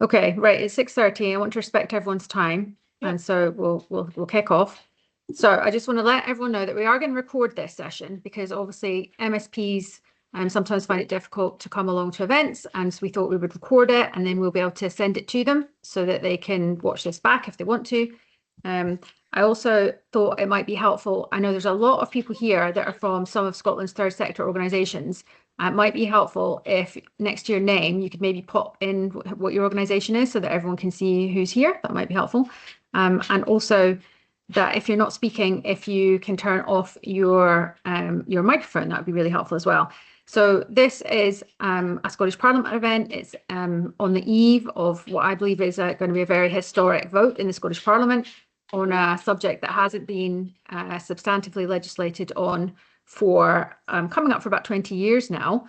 Okay, right. It's 6:30. I want to respect everyone's time, and so we'll kick off. So I just want to let everyone know that we are going to record this session because obviously MSPs sometimes find it difficult to come along to events, and so we thought we would record it and then we'll be able to send it to them so that they can watch this back if they want to. I also thought it might be helpful. I know there's a lot of people here that are from some of Scotland's third sector organisations. It might be helpful if next to your name, you could maybe pop in what your organisation is so that everyone can see who's here. That might be helpful. And also that if you're not speaking, if you can turn off your microphone, that would be really helpful as well. So this is a Scottish Parliament event. It's on the eve of what I believe is going to be a very historic vote in the Scottish Parliament on a subject that hasn't been substantively legislated on for coming up for about 20 years now.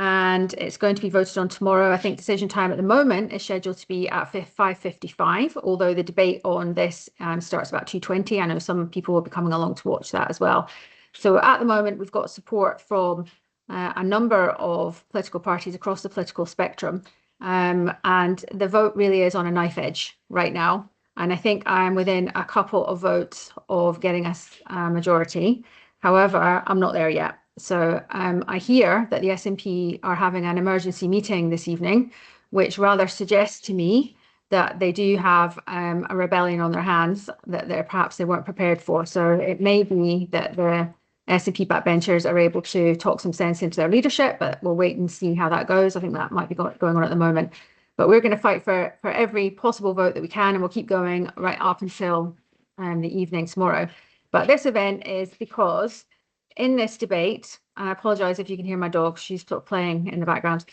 And it's going to be voted on tomorrow. I think decision time at the moment is scheduled to be at 5:55, although the debate on this starts about 2:20. I know some people will be coming along to watch that as well. So at the moment, we've got support from a number of political parties across the political spectrum. And the vote really is on a knife edge right now. And I think I'm within a couple of votes of getting us a majority. However, I'm not there yet. So I hear that the SNP are having an emergency meeting this evening, which rather suggests to me that they do have a rebellion on their hands that perhaps they weren't prepared for. So it may be that the SNP backbenchers are able to talk some sense into their leadership, but we'll wait and see how that goes. I think that might be going on at the moment. But we're going to fight for every possible vote that we can, and we'll keep going right up until the evening tomorrow. But this event is because in this debate, and I apologise if you can hear my dog, she's sort of playing in the background.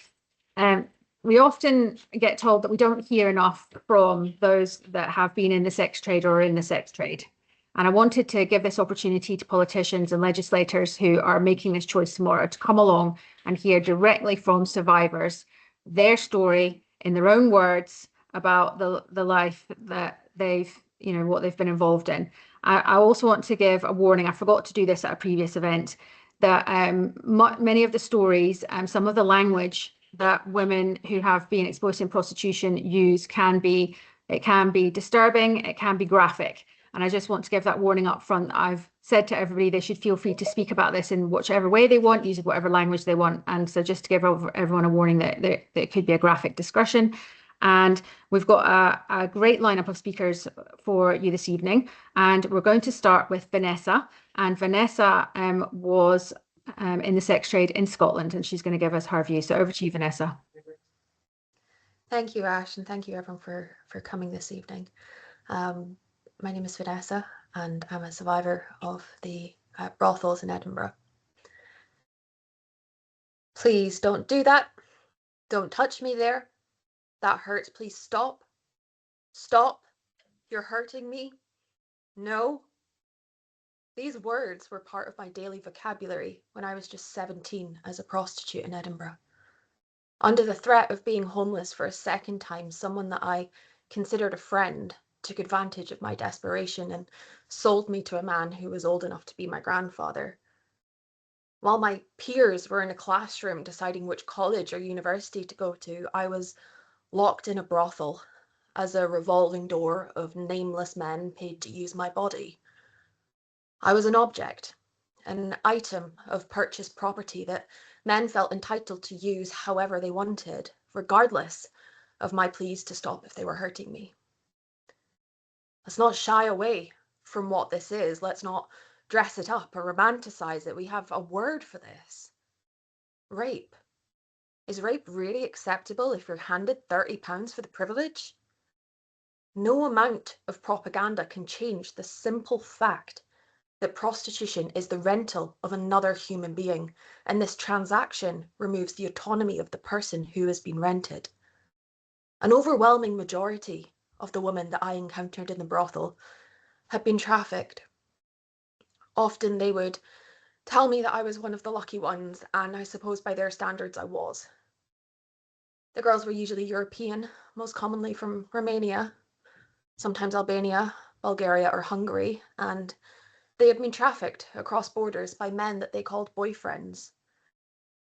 We often get told that we don't hear enough from those that have been in the sex trade or in the sex trade. And I wanted to give this opportunity to politicians and legislators who are making this choice tomorrow to come along and hear directly from survivors their story in their own words about the life that they've, what they've been involved in. I also want to give a warning. I forgot to do this at a previous event, that many of the stories, some of the language that women who have been exposed in prostitution use can be disturbing, it can be graphic. And I just want to give that warning up front. I've said to everybody they should feel free to speak about this in whichever way they want, using whatever language they want. And so just to give everyone a warning that it could be a graphic discussion. And we've got a great lineup of speakers for you this evening. And we're going to start with Vanessa. And Vanessa was in the sex trade in Scotland, and she's going to give us her view. So over to you, Vanessa. Thank you, Ash, and thank you everyone for coming this evening. My name is Vanessa, and I'm a survivor of the brothels in Edinburgh. Please don't do that. Don't touch me there. That hurts. Please stop. Stop. You're hurting me. No. These words were part of my daily vocabulary when I was just 17 as a prostitute in Edinburgh. Under the threat of being homeless for a second time, someone that I considered a friend took advantage of my desperation and sold me to a man who was old enough to be my grandfather. While my peers were in a classroom deciding which college or university to go to, I was locked in a brothel as a revolving door of nameless men paid to use my body. I was an object, an item of purchased property that men felt entitled to use however they wanted, regardless of my pleas to stop if they were hurting me. Let's not shy away from what this is. Let's not dress it up or romanticize it. We have a word for this. Rape. Is rape really acceptable if you're handed £30 for the privilege? No amount of propaganda can change the simple fact that prostitution is the rental of another human being, and this transaction removes the autonomy of the person who has been rented. An overwhelming majority of the women that I encountered in the brothel had been trafficked. Often they would tell me that I was one of the lucky ones, and I suppose by their standards I was. The girls were usually European, most commonly from Romania, sometimes Albania, Bulgaria or Hungary, and they had been trafficked across borders by men that they called boyfriends.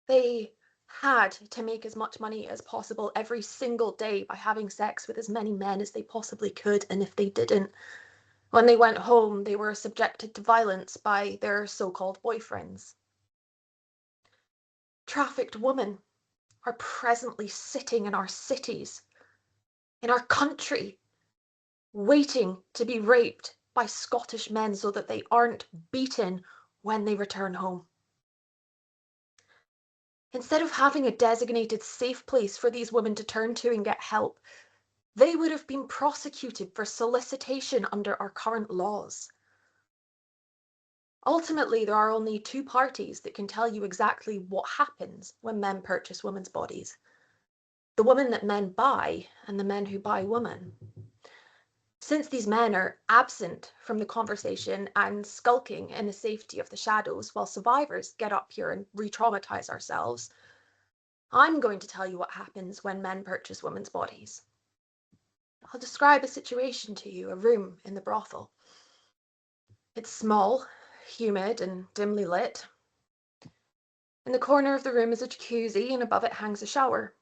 They had to make as much money as possible every single day by having sex with as many men as they possibly could, and if they didn't, when they went home, they were subjected to violence by their so-called boyfriends. Trafficked women are presently sitting in our cities, in our country, waiting to be raped by Scottish men so that they aren't beaten when they return home. Instead of having a designated safe place for these women to turn to and get help, they would have been prosecuted for solicitation under our current laws. Ultimately, there are only two parties that can tell you exactly what happens when men purchase women's bodies: the women that men buy and the men who buy women. Since these men are absent from the conversation and skulking in the safety of the shadows while survivors get up here and re-traumatize ourselves, I'm going to tell you what happens when men purchase women's bodies. I'll describe a situation to you, a room in the brothel. It's small, humid, and dimly lit. In the corner of the room is a jacuzzi, and above it hangs a shower.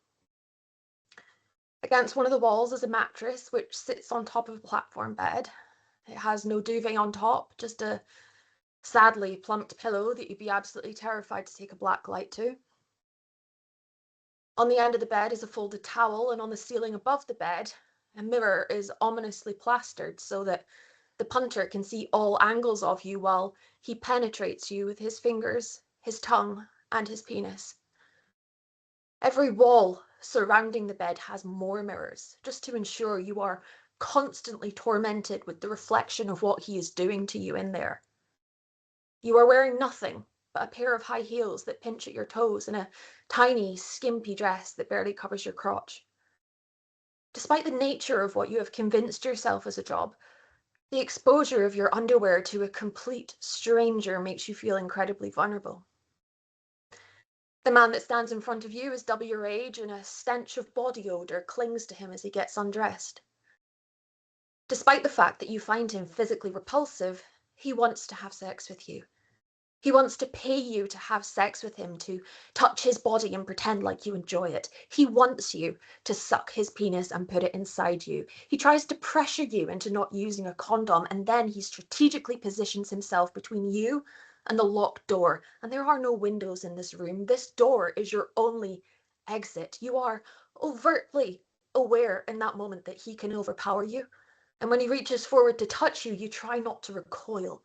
Against one of the walls is a mattress which sits on top of a platform bed. It has no duvet on top, just a sadly plumped pillow that you'd be absolutely terrified to take a black light to. On the end of the bed is a folded towel, and on the ceiling above the bed, a mirror is ominously plastered so that the punter can see all angles of you while he penetrates you with his fingers, his tongue, and his penis. Every wall surrounding the bed has more mirrors, just to ensure you are constantly tormented with the reflection of what he is doing to you in there. You are wearing nothing but a pair of high heels that pinch at your toes and a tiny, skimpy dress that barely covers your crotch. Despite the nature of what you have convinced yourself is a job, the exposure of your underwear to a complete stranger makes you feel incredibly vulnerable. The man that stands in front of you is double your age, and a stench of body odor clings to him as he gets undressed. Despite the fact that you find him physically repulsive, he wants to have sex with you. He wants to pay you to have sex with him, to touch his body and pretend like you enjoy it. He wants you to suck his penis and put it inside you. He tries to pressure you into not using a condom, and then he strategically positions himself between you and the locked door. And there are no windows in this room. This door is your only exit. You are overtly aware in that moment that he can overpower you. And when he reaches forward to touch you, you try not to recoil.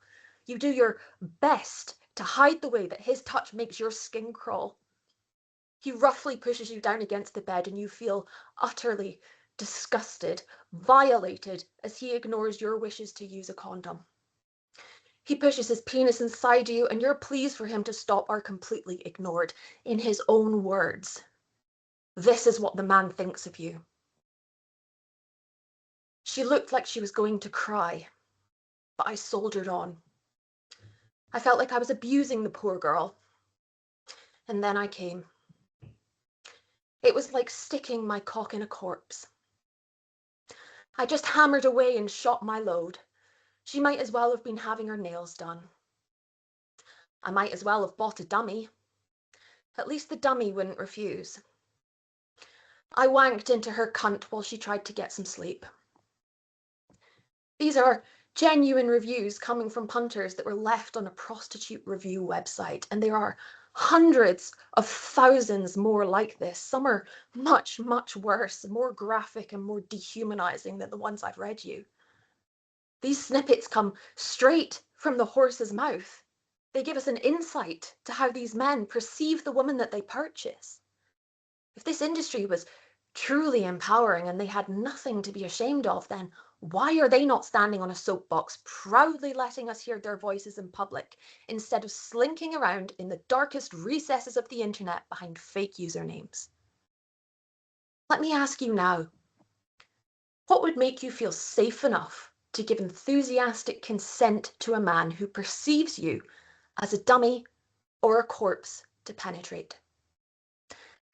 You do your best to hide the way that his touch makes your skin crawl. He roughly pushes you down against the bed, and you feel utterly disgusted, violated, as he ignores your wishes to use a condom. He pushes his penis inside you, and your pleas for him to stop are completely ignored. In his own words, this is what the man thinks of you. She looked like she was going to cry, but I soldiered on. I felt like I was abusing the poor girl. And then I came. It was like sticking my cock in a corpse. I just hammered away and shot my load. She might as well have been having her nails done. I might as well have bought a dummy. At least the dummy wouldn't refuse. I wanked into her cunt while she tried to get some sleep. These are genuine reviews coming from punters that were left on a prostitute review website, and there are hundreds of thousands more like this. Some are much, much worse, more graphic and more dehumanizing than the ones I've read you. These snippets come straight from the horse's mouth. They give us an insight to how these men perceive the woman that they purchase. If this industry was truly empowering and they had nothing to be ashamed of, then why are they not standing on a soapbox, proudly letting us hear their voices in public, instead of slinking around in the darkest recesses of the internet behind fake usernames? Let me ask you now, what would make you feel safe enough to give enthusiastic consent to a man who perceives you as a dummy or a corpse to penetrate?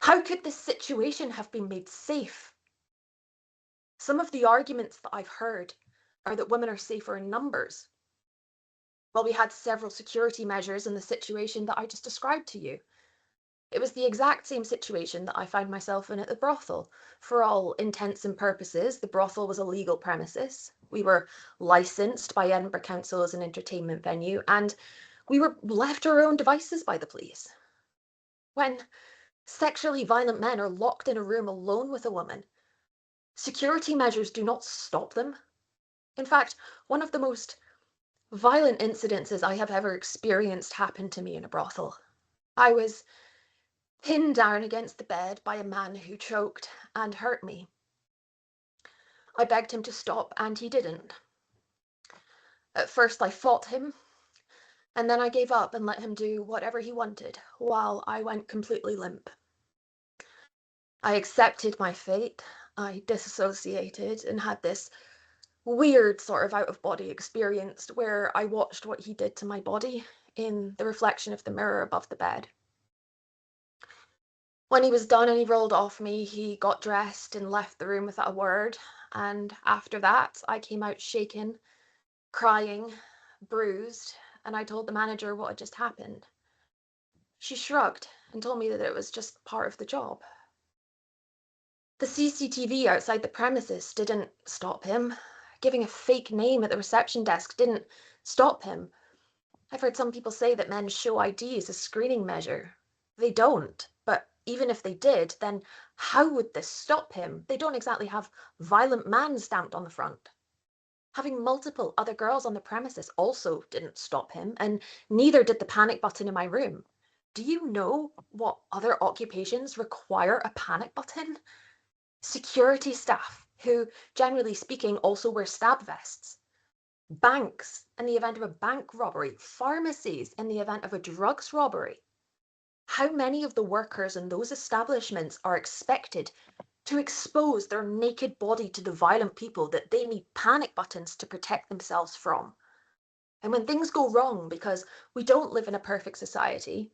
How could this situation have been made safe? Some of the arguments that I've heard are that women are safer in numbers. Well, we had several security measures in the situation that I just described to you. It was the exact same situation that I found myself in at the brothel. For all intents and purposes, the brothel was a legal premises. We were licensed by Edinburgh Council as an entertainment venue, and we were left to our own devices by the police. When sexually violent men are locked in a room alone with a woman, security measures do not stop them. In fact, one of the most violent incidences I have ever experienced happened to me in a brothel. I was pinned down against the bed by a man who choked and hurt me. I begged him to stop, and he didn't. At first I fought him, and then I gave up and let him do whatever he wanted, while I went completely limp. I accepted my fate, I disassociated, and had this weird sort of out-of-body experience where I watched what he did to my body in the reflection of the mirror above the bed. When he was done and he rolled off me, he got dressed and left the room without a word. And after that, I came out shaken, crying, bruised, and I told the manager what had just happened. She shrugged and told me that it was just part of the job. The CCTV outside the premises didn't stop him. Giving a fake name at the reception desk didn't stop him. I've heard some people say that men show ID as a screening measure. They don't, but even if they did, then how would this stop him? They don't exactly have violent man stamped on the front. Having multiple other girls on the premises also didn't stop him, and neither did the panic button in my room. Do you know what other occupations require a panic button? Security staff, who, generally speaking, also wear stab vests. Banks in the event of a bank robbery, pharmacies in the event of a drugs robbery. How many of the workers in those establishments are expected to expose their naked body to the violent people that they need panic buttons to protect themselves from? And when things go wrong, because we don't live in a perfect society,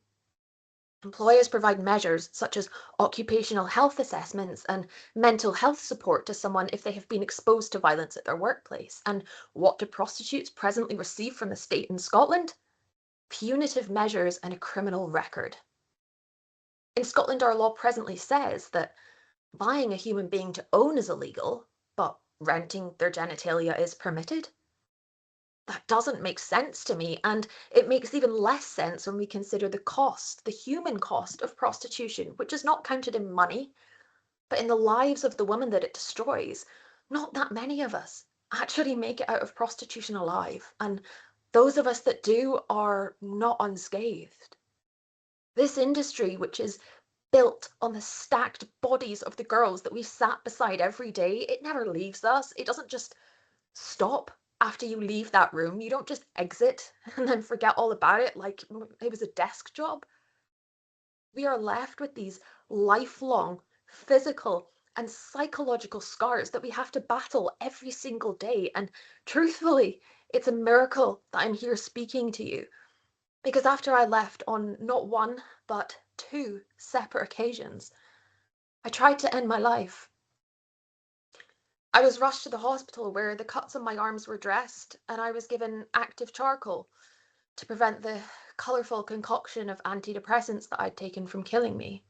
employers provide measures such as occupational health assessments and mental health support to someone if they have been exposed to violence at their workplace. And what do prostitutes presently receive from the state in Scotland? Punitive measures and a criminal record. In Scotland, our law presently says that buying a human being to own is illegal, but renting their genitalia is permitted. That doesn't make sense to me, and it makes even less sense when we consider the cost, the human cost of prostitution, which is not counted in money, but in the lives of the women that it destroys. Not that many of us actually make it out of prostitution alive, and those of us that do are not unscathed. This industry, which is built on the stacked bodies of the girls that we sat beside every day, it never leaves us. It doesn't just stop after you leave that room. You don't just exit and then forget all about it like it was a desk job. We are left with these lifelong physical and psychological scars that we have to battle every single day. And truthfully, it's a miracle that I'm here speaking to you. Because after I left on not one, but two separate occasions, I tried to end my life. I was rushed to the hospital where the cuts on my arms were dressed, and I was given active charcoal to prevent the colourful concoction of antidepressants that I'd taken from killing me.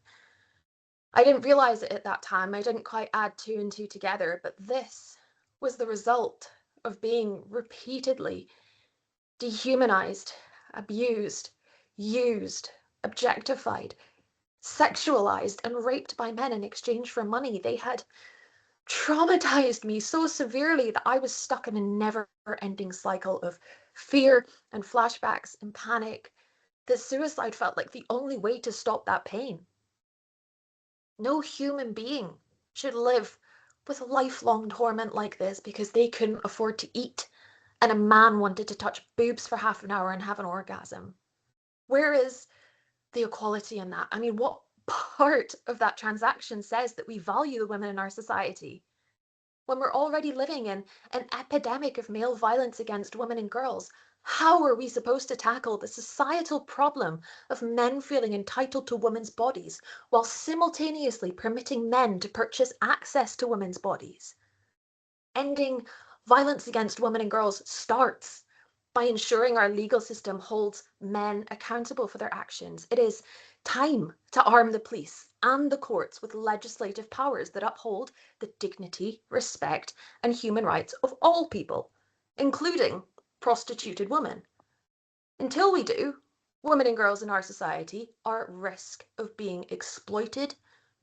I didn't realise it at that time, I didn't quite add two and two together, but this was the result of being repeatedly dehumanised, abused, used, objectified, sexualised, and raped by men in exchange for money. They had traumatized me so severely that I was stuck in a never-ending cycle of fear and flashbacks and panic, that suicide felt like the only way to stop that pain. No human being should live with lifelong torment like this because they couldn't afford to eat and a man wanted to touch boobs for half an hour and have an orgasm. Where is the equality in that? I mean, what part of that transaction says that we value the women in our society? When we're already living in an epidemic of male violence against women and girls, how are we supposed to tackle the societal problem of men feeling entitled to women's bodies while simultaneously permitting men to purchase access to women's bodies? Ending violence against women and girls starts by ensuring our legal system holds men accountable for their actions. It is Time to arm the police and the courts with legislative powers that uphold the dignity, respect, and human rights of all people, including prostituted women. Until we do, women and girls in our society are at risk of being exploited,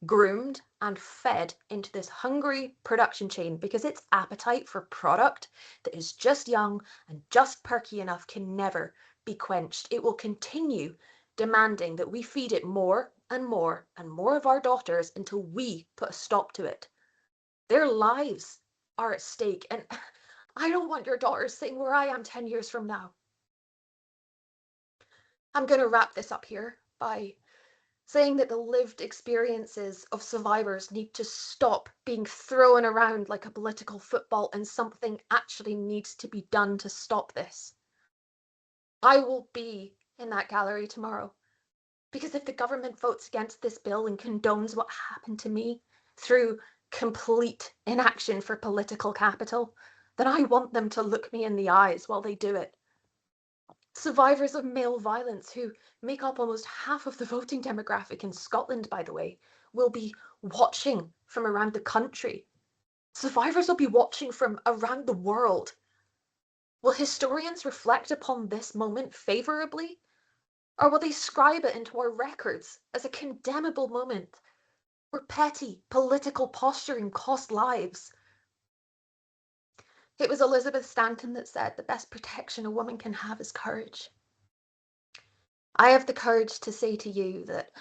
groomed, and fed into this hungry production chain because its appetite for product that is just young and just perky enough can never be quenched. It will continue demanding that we feed it more and more and more of our daughters until we put a stop to it. Their lives are at stake, and I don't want your daughters sitting where I am 10 years from now. I'm going to wrap this up here by saying that the lived experiences of survivors need to stop being thrown around like a political football, and something actually needs to be done to stop this. I will be in that gallery tomorrow, because if the government votes against this bill and condones what happened to me through complete inaction for political capital, then I want them to look me in the eyes while they do it. Survivors of male violence, who make up almost half of the voting demographic in Scotland, by the way, will be watching from around the country. Survivors will be watching from around the world. Will historians reflect upon this moment favourably? Or will they scribe it into our records as a condemnable moment where petty political posturing cost lives? It was Elizabeth Stanton that said the best protection a woman can have is courage. I have the courage to say to you that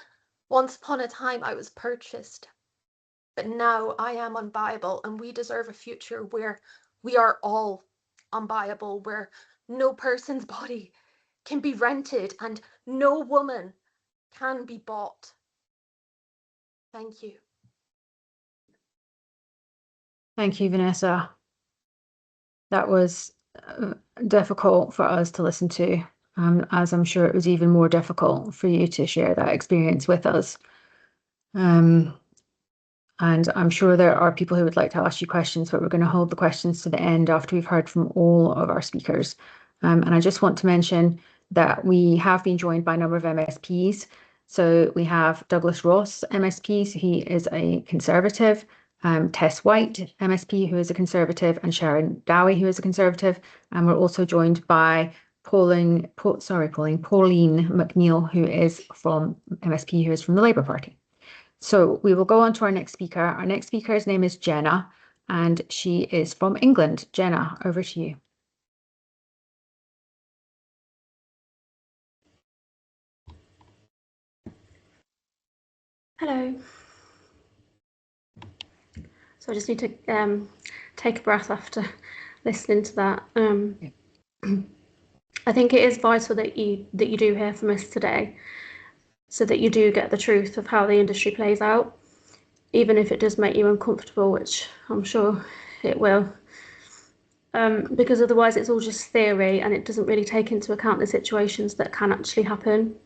once upon a time I was purchased, but now I am unbuyable, and we deserve a future where we are all unbuyable, where no person's body can be rented and no woman can be bought. Thank you. Thank you, Vanessa. That was difficult for us to listen to, as I'm sure it was even more difficult for you to share that experience with us. And I'm sure there are people who would like to ask you questions, but we're going to hold the questions to the end after we've heard from all of our speakers. And I just want to mention that we have been joined by a number of MSPs. So we have Douglas Ross, MSP, so he is a Conservative, Tess White, MSP, who is a Conservative, and Sharon Dowie, who is a Conservative. And we're also joined by Pauline McNeil, who is from MSP, who is from the Labour Party. So we will go on to our next speaker. Our next speaker's name is Jenna, and she is from England. Jenna, over to you. Hello. So I just need to take a breath after listening to that. I think it is vital that you do hear from us today, so that you do get the truth of how the industry plays out, even if it does make you uncomfortable, which I'm sure it will. Because otherwise it's all just theory and it doesn't really take into account the situations that can actually happen.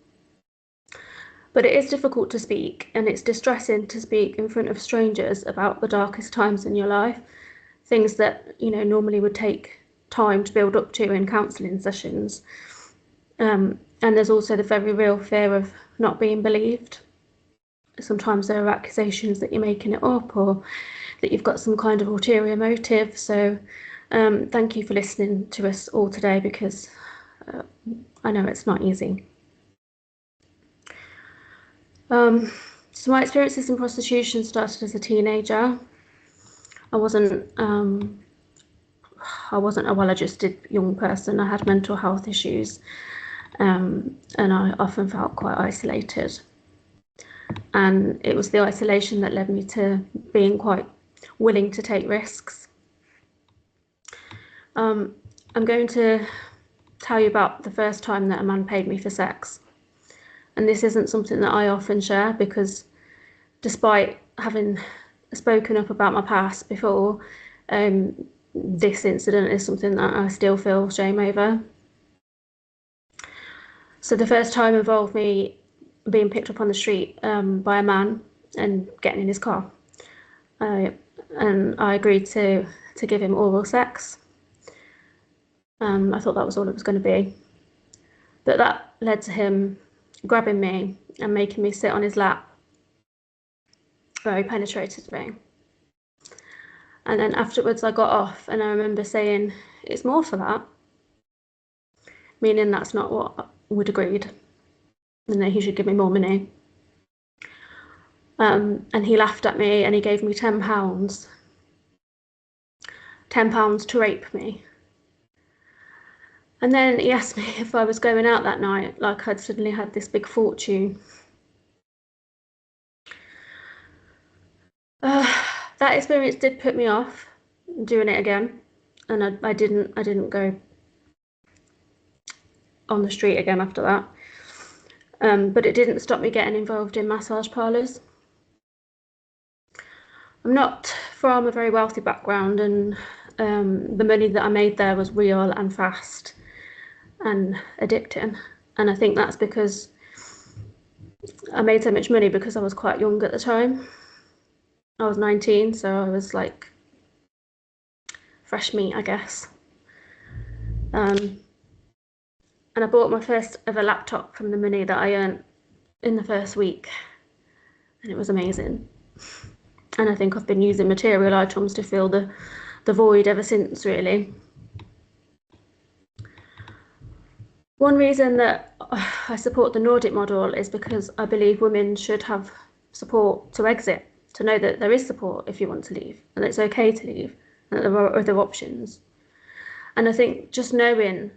But it is difficult to speak, and it's distressing to speak in front of strangers about the darkest times in your life, things that, you know, normally would take time to build up to in counselling sessions. And there's also the very real fear of not being believed. Sometimes there are accusations that you're making it up, or that you've got some kind of ulterior motive. So thank you for listening to us all today, because I know it's not easy. So my experiences in prostitution started as a teenager. I wasn't a well-adjusted young person. I had mental health issues, and I often felt quite isolated. And it was the isolation that led me to being quite willing to take risks. I'm going to tell you about the first time that a man paid me for sex. And this isn't something that I often share, because despite having spoken up about my past before, this incident is something that I still feel shame over. So the first time involved me being picked up on the street by a man and getting in his car. And I agreed to give him oral sex. I thought that was all it was going to be. But that led to him grabbing me and making me sit on his lap. Very penetrated me. And then afterwards I got off, and I remember saying, it's more for that. Meaning that's not what we'd agreed, and that he should give me more money. And he laughed at me, and he gave me £10. £10 to rape me. And then he asked me if I was going out that night, like I'd suddenly had this big fortune. That experience did put me off doing it again, and I didn't go on the street again after that. But it didn't stop me getting involved in massage parlours. I'm not from a very wealthy background, and the money that I made there was real and fast and addicting. And I think that's because I made so much money because I was quite young at the time. I was 19, so I was like fresh meat, I guess. And I bought my first ever laptop from the money that I earned in the first week, and it was amazing. And I think I've been using material items to fill the void ever since, really. One reason that I support the Nordic model is because I believe women should have support to exit, to know that there is support if you want to leave, and that it's okay to leave, and that there are other options. And I think just knowing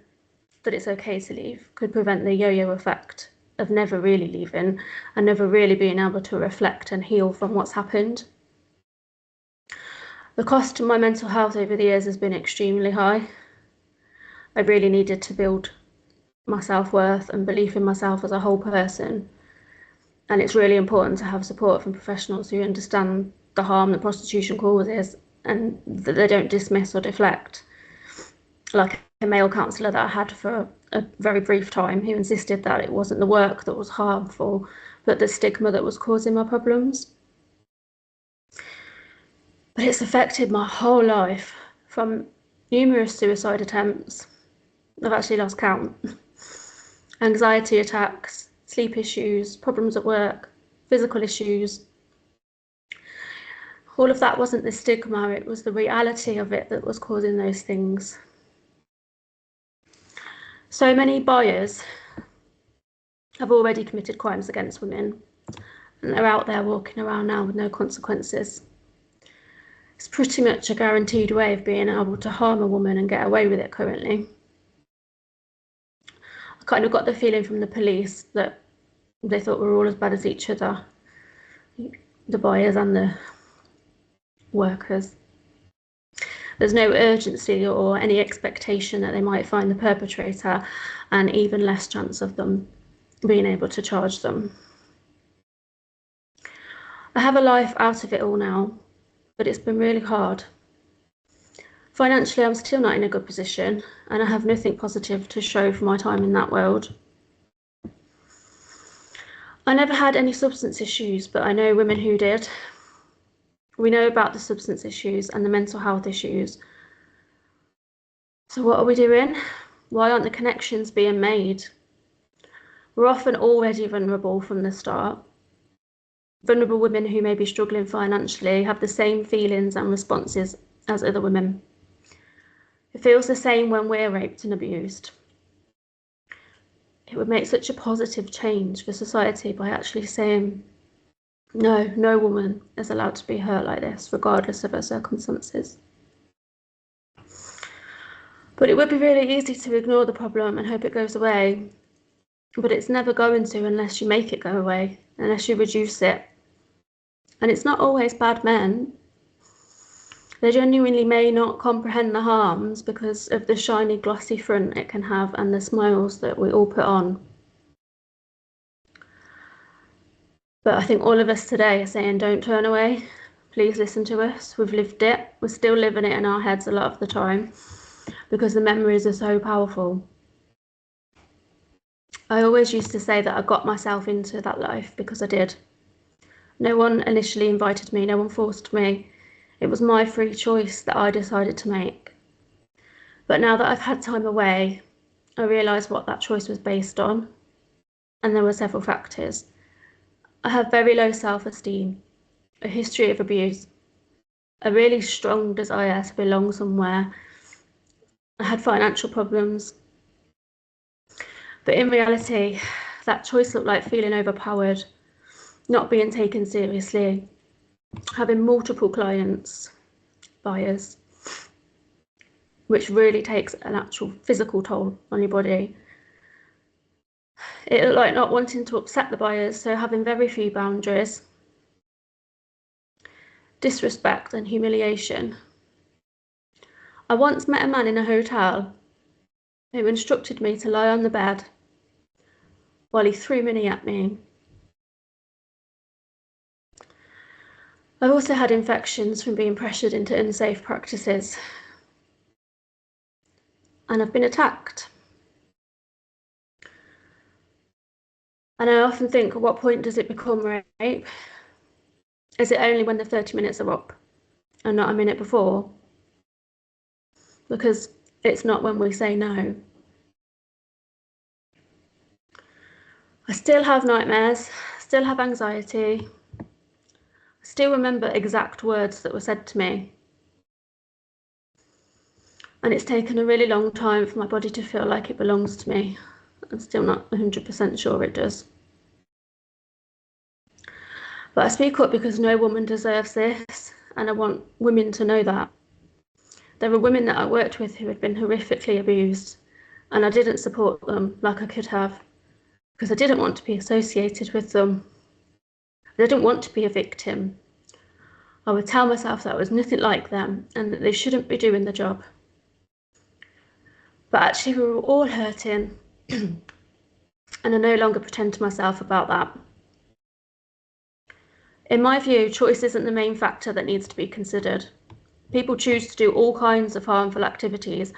that it's okay to leave could prevent the yo-yo effect of never really leaving and never really being able to reflect and heal from what's happened. The cost to my mental health over the years has been extremely high. I really needed to build my self-worth and belief in myself as a whole person. And it's really important to have support from professionals who understand the harm that prostitution causes and that they don't dismiss or deflect. Like a male counsellor that I had for a very brief time, who insisted that it wasn't the work that was harmful, but the stigma that was causing my problems. But it's affected my whole life, from numerous suicide attempts, I've actually lost count, anxiety attacks, sleep issues, problems at work, physical issues. All of that wasn't the stigma, it was the reality of it that was causing those things. So many buyers have already committed crimes against women, and they're out there walking around now with no consequences. It's pretty much a guaranteed way of being able to harm a woman and get away with it currently. I kind of got the feeling from the police that they thought we were all as bad as each other, the buyers and the workers. There's no urgency or any expectation that they might find the perpetrator, and even less chance of them being able to charge them. I have a life out of it all now, but it's been really hard. Financially, I'm still not in a good position, and I have nothing positive to show for my time in that world. I never had any substance issues, but I know women who did. We know about the substance issues and the mental health issues. So what are we doing? Why aren't the connections being made? We're often already vulnerable from the start. Vulnerable women who may be struggling financially have the same feelings and responses as other women. It feels the same when we're raped and abused. It would make such a positive change for society by actually saying, no woman is allowed to be hurt like this, regardless of her circumstances. But it would be really easy to ignore the problem and hope it goes away. But it's never going to unless you make it go away, unless you reduce it. And it's not always bad men. They genuinely may not comprehend the harms because of the shiny, glossy front it can have and the smiles that we all put on. But I think all of us today are saying, don't turn away. Please listen to us. We've lived it. We're still living it in our heads a lot of the time because the memories are so powerful. I always used to say that I got myself into that life because I did. No one initially invited me, no one forced me. It was my free choice that I decided to make. But now that I've had time away, I realised what that choice was based on. And there were several factors. I have very low self-esteem, a history of abuse, a really strong desire to belong somewhere. I had financial problems. But in reality, that choice looked like feeling overpowered, not being taken seriously, having multiple clients, buyers, which really takes an actual physical toll on your body. It looked like not wanting to upset the buyers, so having very few boundaries, disrespect and humiliation. I once met a man in a hotel who instructed me to lie on the bed while he threw money at me. I've also had infections from being pressured into unsafe practices, and I've been attacked. And I often think, at what point does it become rape? Is it only when the 30 minutes are up and not a minute before? Because it's not when we say no. I still have nightmares, still have anxiety, I still remember exact words that were said to me. And it's taken a really long time for my body to feel like it belongs to me. I'm still not 100% sure it does. But I speak up because no woman deserves this, and I want women to know that. There were women that I worked with who had been horrifically abused, and I didn't support them like I could have, because I didn't want to be associated with them. I didn't want to be a victim. I would tell myself that I was nothing like them and that they shouldn't be doing the job. But actually we were all hurting, and I no longer pretend to myself about that. In my view, choice isn't the main factor that needs to be considered. People choose to do all kinds of harmful activities,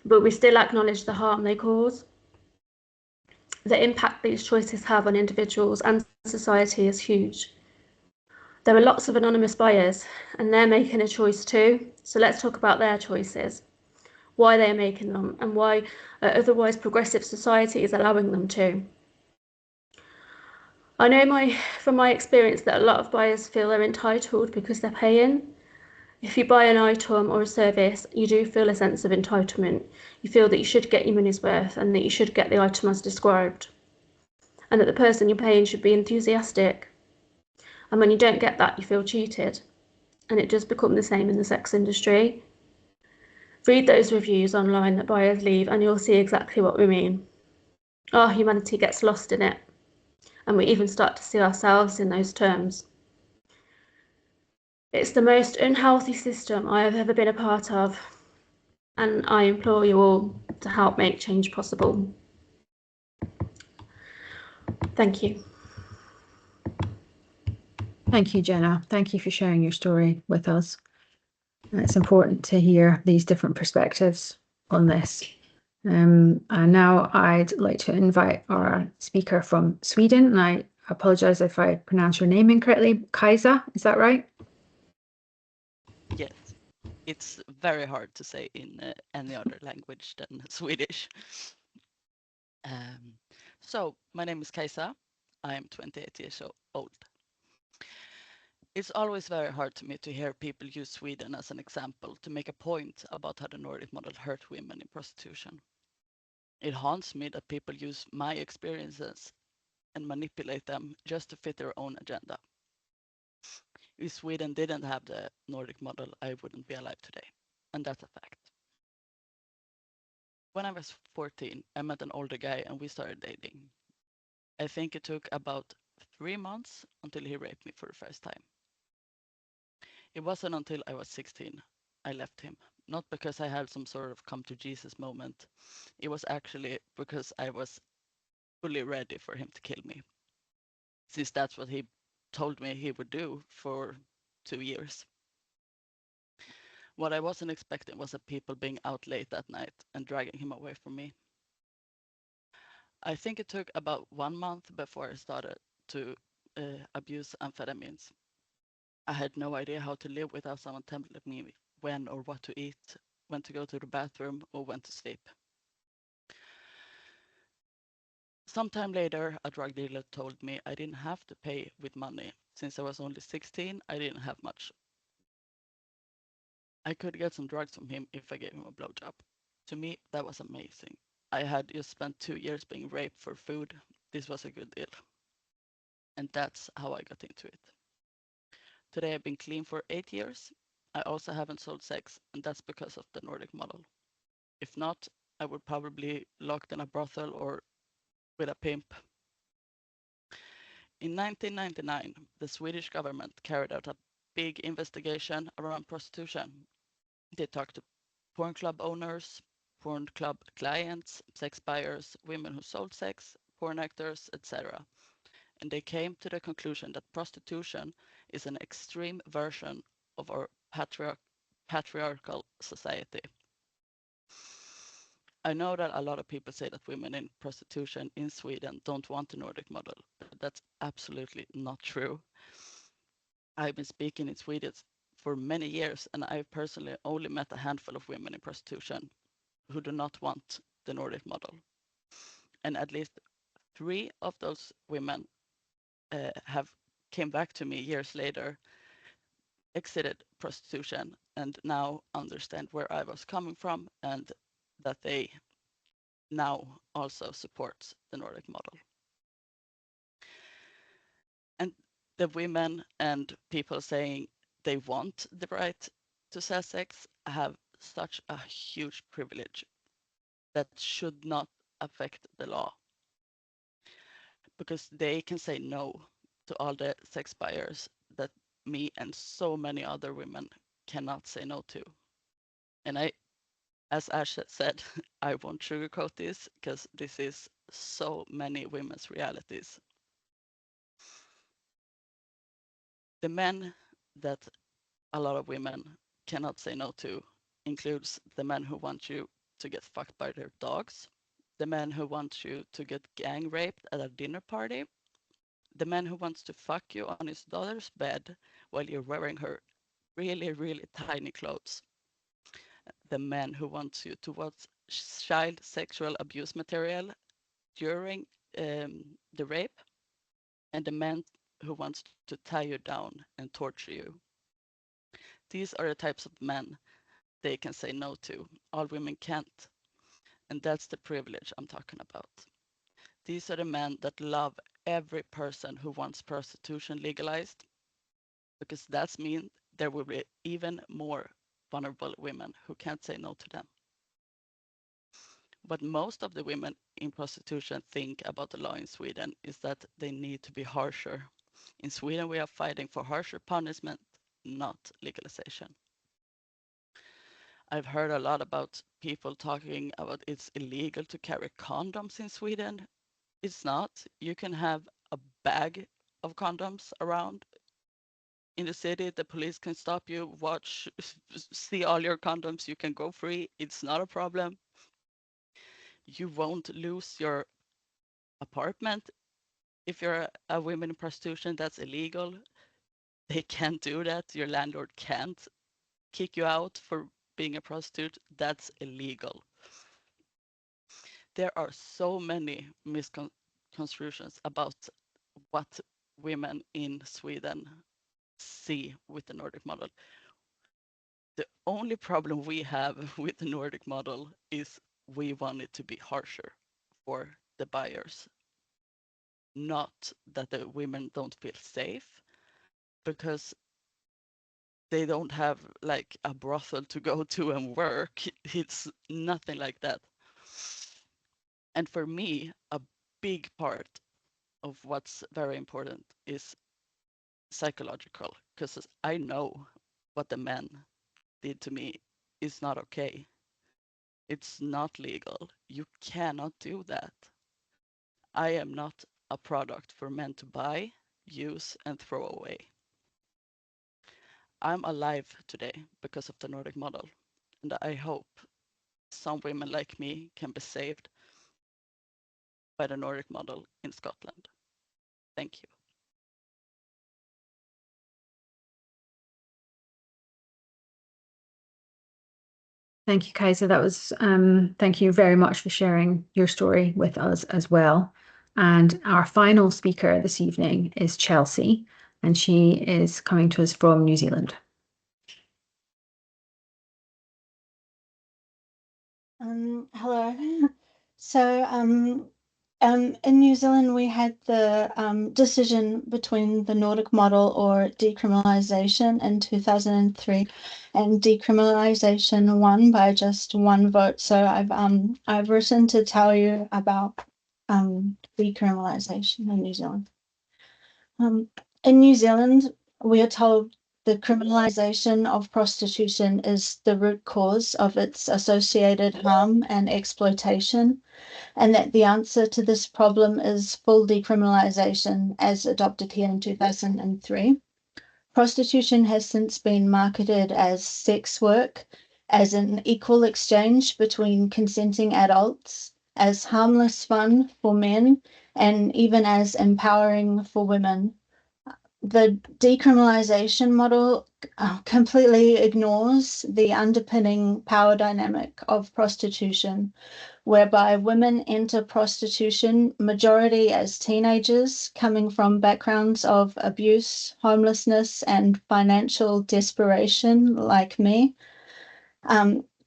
but we still acknowledge the harm they cause. The impact these choices have on individuals and society is huge. There are lots of anonymous buyers, and they're making a choice too. So let's talk about their choices, why they're making them, and why otherwise progressive society is allowing them to. I know from my experience that a lot of buyers feel they're entitled because they're paying. If you buy an item or a service, you do feel a sense of entitlement. You feel that you should get your money's worth and that you should get the item as described, and that the person you're paying should be enthusiastic. And when you don't get that, you feel cheated. And it does become the same in the sex industry. Read those reviews online that buyers leave and you'll see exactly what we mean. Our humanity gets lost in it, and we even start to see ourselves in those terms. It's the most unhealthy system I have ever been a part of, and I implore you all to help make change possible. Thank you. Thank you, Jenna. Thank you for sharing your story with us. It's important to hear these different perspectives on this. And now I'd like to invite our speaker from Sweden, and I apologize if I pronounce your name incorrectly. Kaisa, is that right? Yes, it's very hard to say in any other language than Swedish. So my name is Kaisa. I am 28 years old. It's always very hard to me to hear people use Sweden as an example to make a point about how the Nordic model hurt women in prostitution. It haunts me that people use my experiences and manipulate them just to fit their own agenda. If Sweden didn't have the Nordic model, I wouldn't be alive today, and that's a fact. When I was 14, I met an older guy and we started dating. I think it took about 3 months until he raped me for the first time. It wasn't until I was 16 I left him, not because I had some sort of come to Jesus moment. It was actually because I was fully ready for him to kill me, since that's what he told me he would do for 2 years. What I wasn't expecting was people being out late that night and dragging him away from me. I think it took about 1 month before I started to abuse amphetamines. I had no idea how to live without someone telling me when or what to eat, when to go to the bathroom, or when to sleep. Sometime later, a drug dealer told me I didn't have to pay with money. Since I was only 16, I didn't have much. I could get some drugs from him if I gave him a blowjob. To me, that was amazing. I had just spent 2 years being raped for food. This was a good deal. And that's how I got into it. Today I've been clean for 8 years. I also haven't sold sex, and that's because of the Nordic model. If not, I would probably locked in a brothel or with a pimp. In 1999, the Swedish government carried out a big investigation around prostitution. They talked to porn club owners, porn club clients, sex buyers, women who sold sex, porn actors, etc. And they came to the conclusion that prostitution is an extreme version of our patriarchal society. I know that a lot of people say that women in prostitution in Sweden don't want the Nordic model, but that's absolutely not true. I've been speaking in Swedish for many years, and I've personally only met a handful of women in prostitution who do not want the Nordic model. And at least 3 of those women have came back to me years later, exited prostitution, and now understand where I was coming from, and that they now also support the Nordic model. And the women and people saying they want the right to sell sex have such a huge privilege that should not affect the law, because they can say no to all the sex buyers that me and so many other women cannot say no to. And as Ash said, I won't sugarcoat this because this is so many women's realities. The men that a lot of women cannot say no to includes the men who want you to get fucked by their dogs, the men who want you to get gang raped at a dinner party, the man who wants to fuck you on his daughter's bed while you're wearing her really, really tiny clothes, the man who wants you to watch child sexual abuse material during the rape, and the man who wants to tie you down and torture you. These are the types of men they can say no to. All women can't. And that's the privilege I'm talking about. These are the men that love every person who wants prostitution legalized, because that means there will be even more vulnerable women who can't say no to them. What most of the women in prostitution think about the law in Sweden is that they need to be harsher. In Sweden, we are fighting for harsher punishment, not legalization. I've heard a lot about people talking about it's illegal to carry condoms in Sweden. It's not. You can have a bag of condoms around in the city. The police can stop you, watch, see all your condoms. You can go free. It's not a problem. You won't lose your apartment if you're a woman in prostitution. That's illegal. They can't do that. Your landlord can't kick you out for being a prostitute. That's illegal. There are so many misconstructions about what women in Sweden see with the Nordic model. The only problem we have with the Nordic model is we want it to be harsher for the buyers. Not that the women don't feel safe, because they don't have like a brothel to go to and work. It's nothing like that. And for me, a big part of what's very important is psychological, because I know what the men did to me is not okay. It's not legal. You cannot do that. I am not a product for men to buy, use, and throw away. I'm alive today because of the Nordic model, and I hope some women like me can be saved by the Nordic model in Scotland. Thank you. Thank you, Kajsa. That was thank you very much for sharing your story with us as well. And our final speaker this evening is Chelsea, and she is coming to us from New Zealand. Hello. So, in New Zealand, we had the decision between the Nordic Model or decriminalisation in 2003, and decriminalisation won by just one vote. So I've written to tell you about decriminalisation in New Zealand. In New Zealand, we are told the criminalisation of prostitution is the root cause of its associated harm and exploitation, and that the answer to this problem is full decriminalisation as adopted here in 2003. Prostitution has since been marketed as sex work, as an equal exchange between consenting adults, as harmless fun for men, and even as empowering for women. The decriminalisation model completely ignores the underpinning power dynamic of prostitution, whereby women enter prostitution majority as teenagers coming from backgrounds of abuse, homelessness, and financial desperation, like me,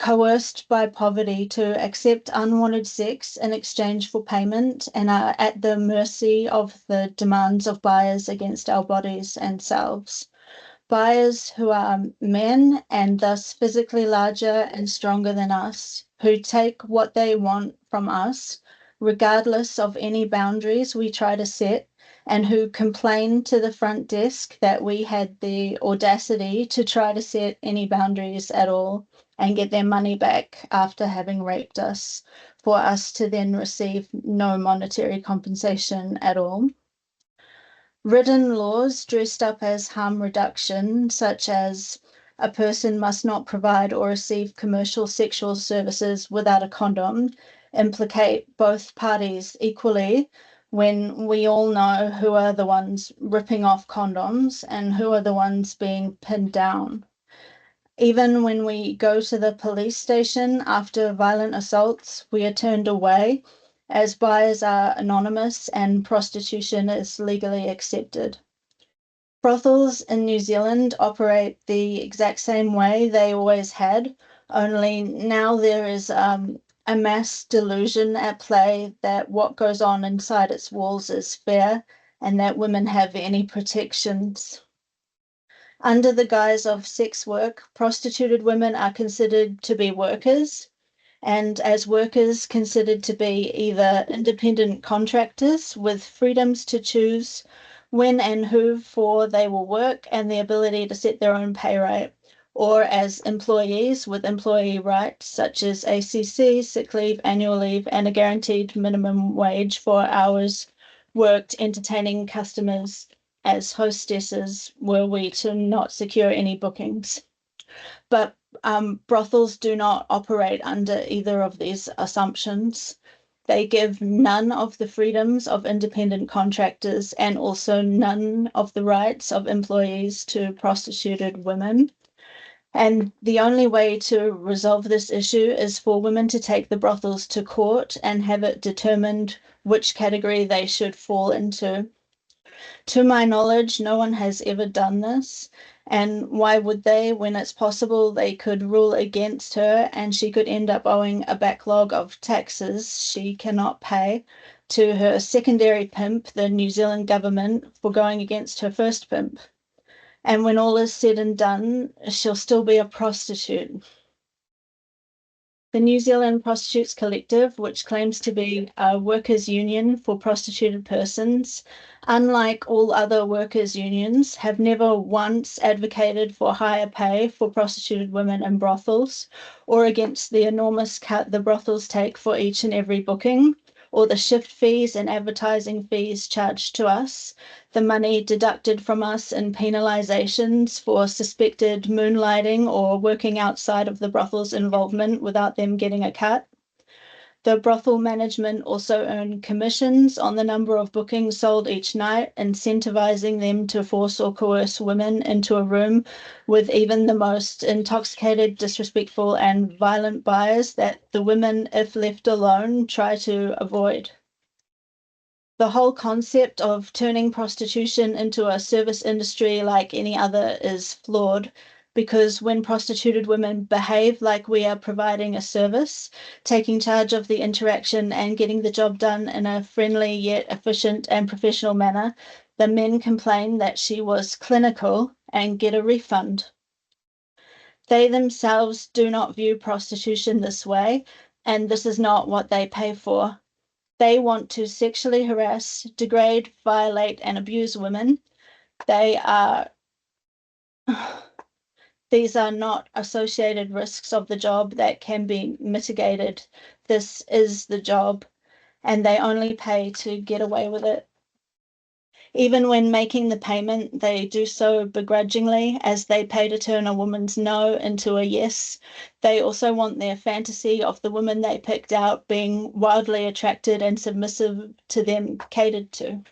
coerced by poverty to accept unwanted sex in exchange for payment, and are at the mercy of the demands of buyers against our bodies and selves. Buyers who are men and thus physically larger and stronger than us, who take what they want from us, regardless of any boundaries we try to set, and who complain to the front desk that we had the audacity to try to set any boundaries at all and get their money back after having raped us, for us to then receive no monetary compensation at all. Written laws dressed up as harm reduction, such as a person must not provide or receive commercial sexual services without a condom, implicate both parties equally, when we all know who are the ones ripping off condoms and who are the ones being pinned down. Even when we go to the police station after violent assaults, we are turned away, as buyers are anonymous and prostitution is legally accepted. Brothels in New Zealand operate the exact same way they always had, only now there is a mass delusion at play that what goes on inside its walls is fair and that women have any protections. Under the guise of sex work, prostituted women are considered to be workers, and as workers considered to be either independent contractors with freedoms to choose when and who for they will work and the ability to set their own pay rate, or as employees with employee rights such as ACC, sick leave, annual leave, and a guaranteed minimum wage for hours worked entertaining customers as hostesses were we to not secure any bookings. But brothels do not operate under either of these assumptions. They give none of the freedoms of independent contractors and also none of the rights of employees to prostituted women. And the only way to resolve this issue is for women to take the brothels to court and have it determined which category they should fall into. To my knowledge, no one has ever done this. And why would they, when it's possible they could rule against her and she could end up owing a backlog of taxes she cannot pay to her secondary pimp, the New Zealand government, for going against her first pimp. And when all is said and done, she'll still be a prostitute. The New Zealand Prostitutes Collective, which claims to be a workers' union for prostituted persons, unlike all other workers' unions, have never once advocated for higher pay for prostituted women in brothels, or against the enormous cut the brothels take for each and every booking, or the shift fees and advertising fees charged to us, the money deducted from us in penalizations for suspected moonlighting or working outside of the brothel's involvement without them getting a cut. The brothel management also earn commissions on the number of bookings sold each night, incentivizing them to force or coerce women into a room with even the most intoxicated, disrespectful, and violent buyers that the women, if left alone, try to avoid. The whole concept of turning prostitution into a service industry like any other is flawed, because when prostituted women behave like we are providing a service, taking charge of the interaction and getting the job done in a friendly yet efficient and professional manner, the men complain that she was clinical and get a refund. They themselves do not view prostitution this way, and this is not what they pay for. They want to sexually harass, degrade, violate, and abuse women. These are not associated risks of the job that can be mitigated. This is the job, and they only pay to get away with it. Even when making the payment, they do so begrudgingly, as they pay to turn a woman's no into a yes. They also want their fantasy of the woman they picked out being wildly attracted and submissive to them catered to.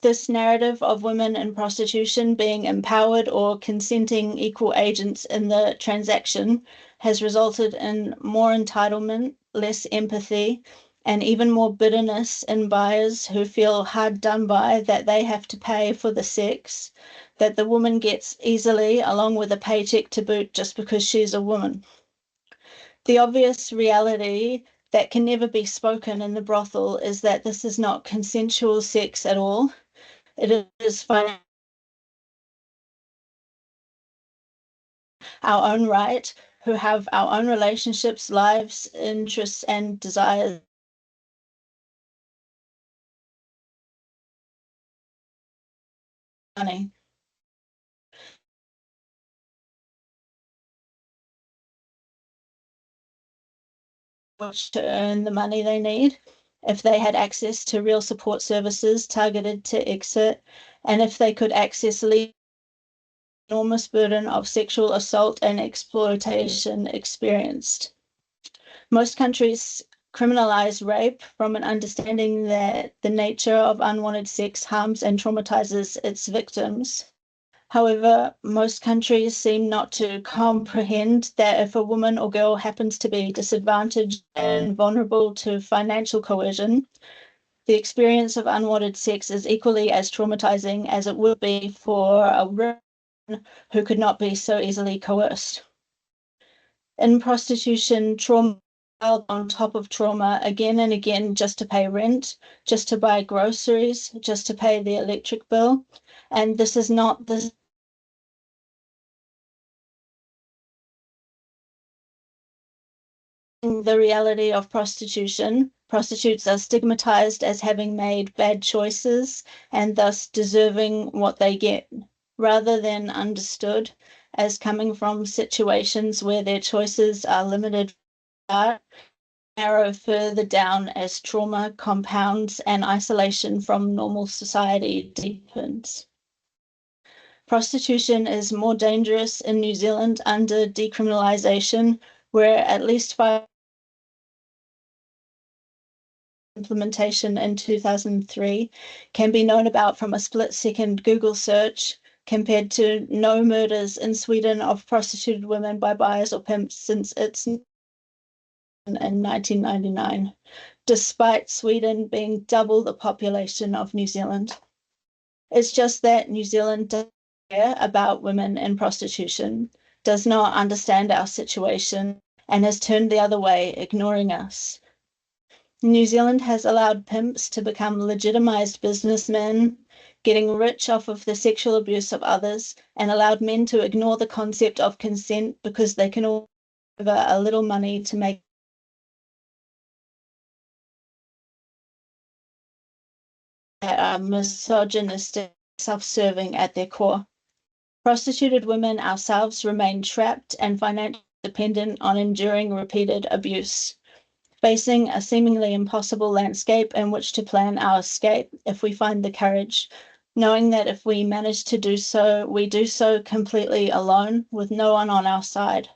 This narrative of women in prostitution being empowered or consenting equal agents in the transaction has resulted in more entitlement, less empathy, and even more bitterness in buyers who feel hard done by that they have to pay for the sex that the woman gets easily, along with a paycheck to boot, just because she's a woman. The obvious reality that can never be spoken in the brothel is that this is not consensual sex at all. It is our own right, who have our own relationships, lives, interests, and desires. Money. Which to earn the money they need, if they had access to real support services targeted to exit, and if they could access the enormous burden of sexual assault and exploitation experienced. Most countries criminalize rape from an understanding that the nature of unwanted sex harms and traumatizes its victims. However, most countries seem not to comprehend that if a woman or girl happens to be disadvantaged and vulnerable to financial coercion, the experience of unwanted sex is equally as traumatizing as it would be for a woman who could not be so easily coerced. In prostitution, trauma piled on top of trauma again and again, just to pay rent, just to buy groceries, just to pay the electric bill. And this is not the reality of prostitution. Prostitutes are stigmatized as having made bad choices and thus deserving what they get, rather than understood as coming from situations where their choices are limited, narrow further down as trauma compounds and isolation from normal society deepens. Prostitution is more dangerous in New Zealand under decriminalisation, where at least 5 implementation in 2003 can be known about from a split-second Google search, compared to no murders in Sweden of prostituted women by buyers or pimps since its in 1999, despite Sweden being double the population of New Zealand. It's just that New Zealand doesn't care about women in prostitution, does not understand our situation, and has turned the other way, ignoring us. New Zealand has allowed pimps to become legitimized businessmen, getting rich off of the sexual abuse of others, and allowed men to ignore the concept of consent because they can all give a little money to make that are misogynistic, self-serving at their core. Prostituted women ourselves remain trapped and financially dependent on enduring repeated abuse, facing a seemingly impossible landscape in which to plan our escape if we find the courage, knowing that if we manage to do so, we do so completely alone with no one on our side.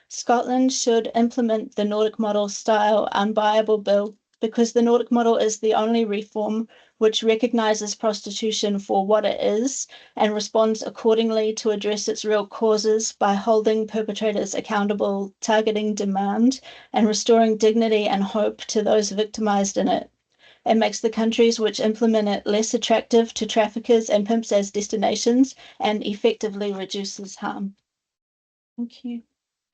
Scotland should implement the Nordic Model style Unbuyable Bill, because the Nordic Model is the only reform which recognises prostitution for what it is and responds accordingly to address its real causes by holding perpetrators accountable, targeting demand, and restoring dignity and hope to those victimised in it. It makes the countries which implement it less attractive to traffickers and pimps as destinations and effectively reduces harm. Thank you.